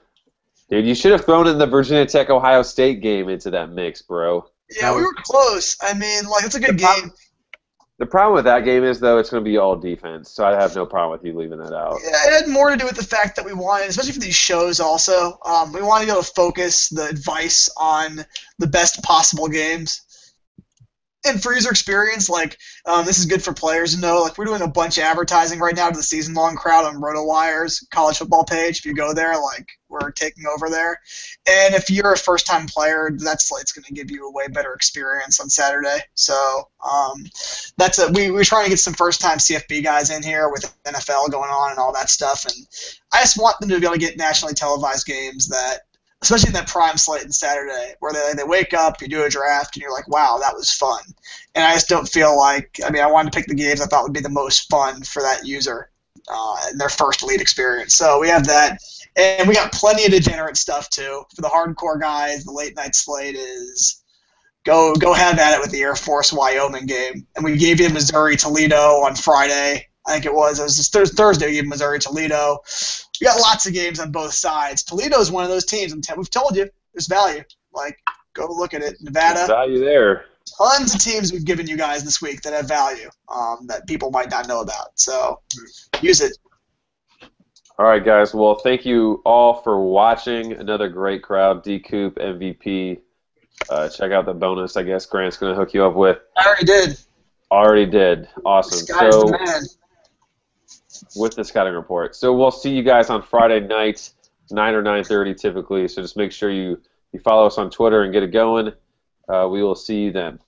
Dude, you should have thrown in the Virginia Tech Ohio State game into that mix, bro. Yeah, we were close. I mean, like it's a good game. The problem with that game is though it's going to be all defense, so I have no problem with you leaving that out. Yeah, it had more to do with the fact that we wanted, especially for these shows, also we wanted to be able to focus the advice on the best possible games. And for user experience, like this is good for players to know. Like we're doing a bunch of advertising right now to the season-long crowd on RotoWire's college football page. If you go there, like we're taking over there. And if you're a first-time player, that Slate's going to give you a way better experience on Saturday. So we're trying to get some first-time CFB guys in here with NFL going on and all that stuff. And I just want them to be able to get nationally televised games that. Especially in that prime slate on Saturday, where they wake up, you do a draft, and you're like, wow, that was fun. And I just don't feel like, I wanted to pick the games I thought would be the most fun for that user in their first lead experience. So we have that. And we got plenty of degenerate stuff, too. For the hardcore guys, the late night slate is go have at it with the Air Force Wyoming game. And we gave you Missouri-Toledo on Friday. I think it was just Thursday we gave Missouri Toledo. We got lots of games on both sides. Toledo is one of those teams. We've told you there's value. Like, go look at it. Nevada. There's value there. Tons of teams we've given you guys this week that have value that people might not know about. So use it. All right, guys. Well, thank you all for watching. Another great crowd. D-Coop, MVP. Check out the bonus, I guess, Grant's going to hook you up with. I already did. Already did. Awesome. This guy's the man. With the scouting report. So we'll see you guys on Friday night, 9 or 9:30 typically. So just make sure you follow us on Twitter and get it going. We will see you then.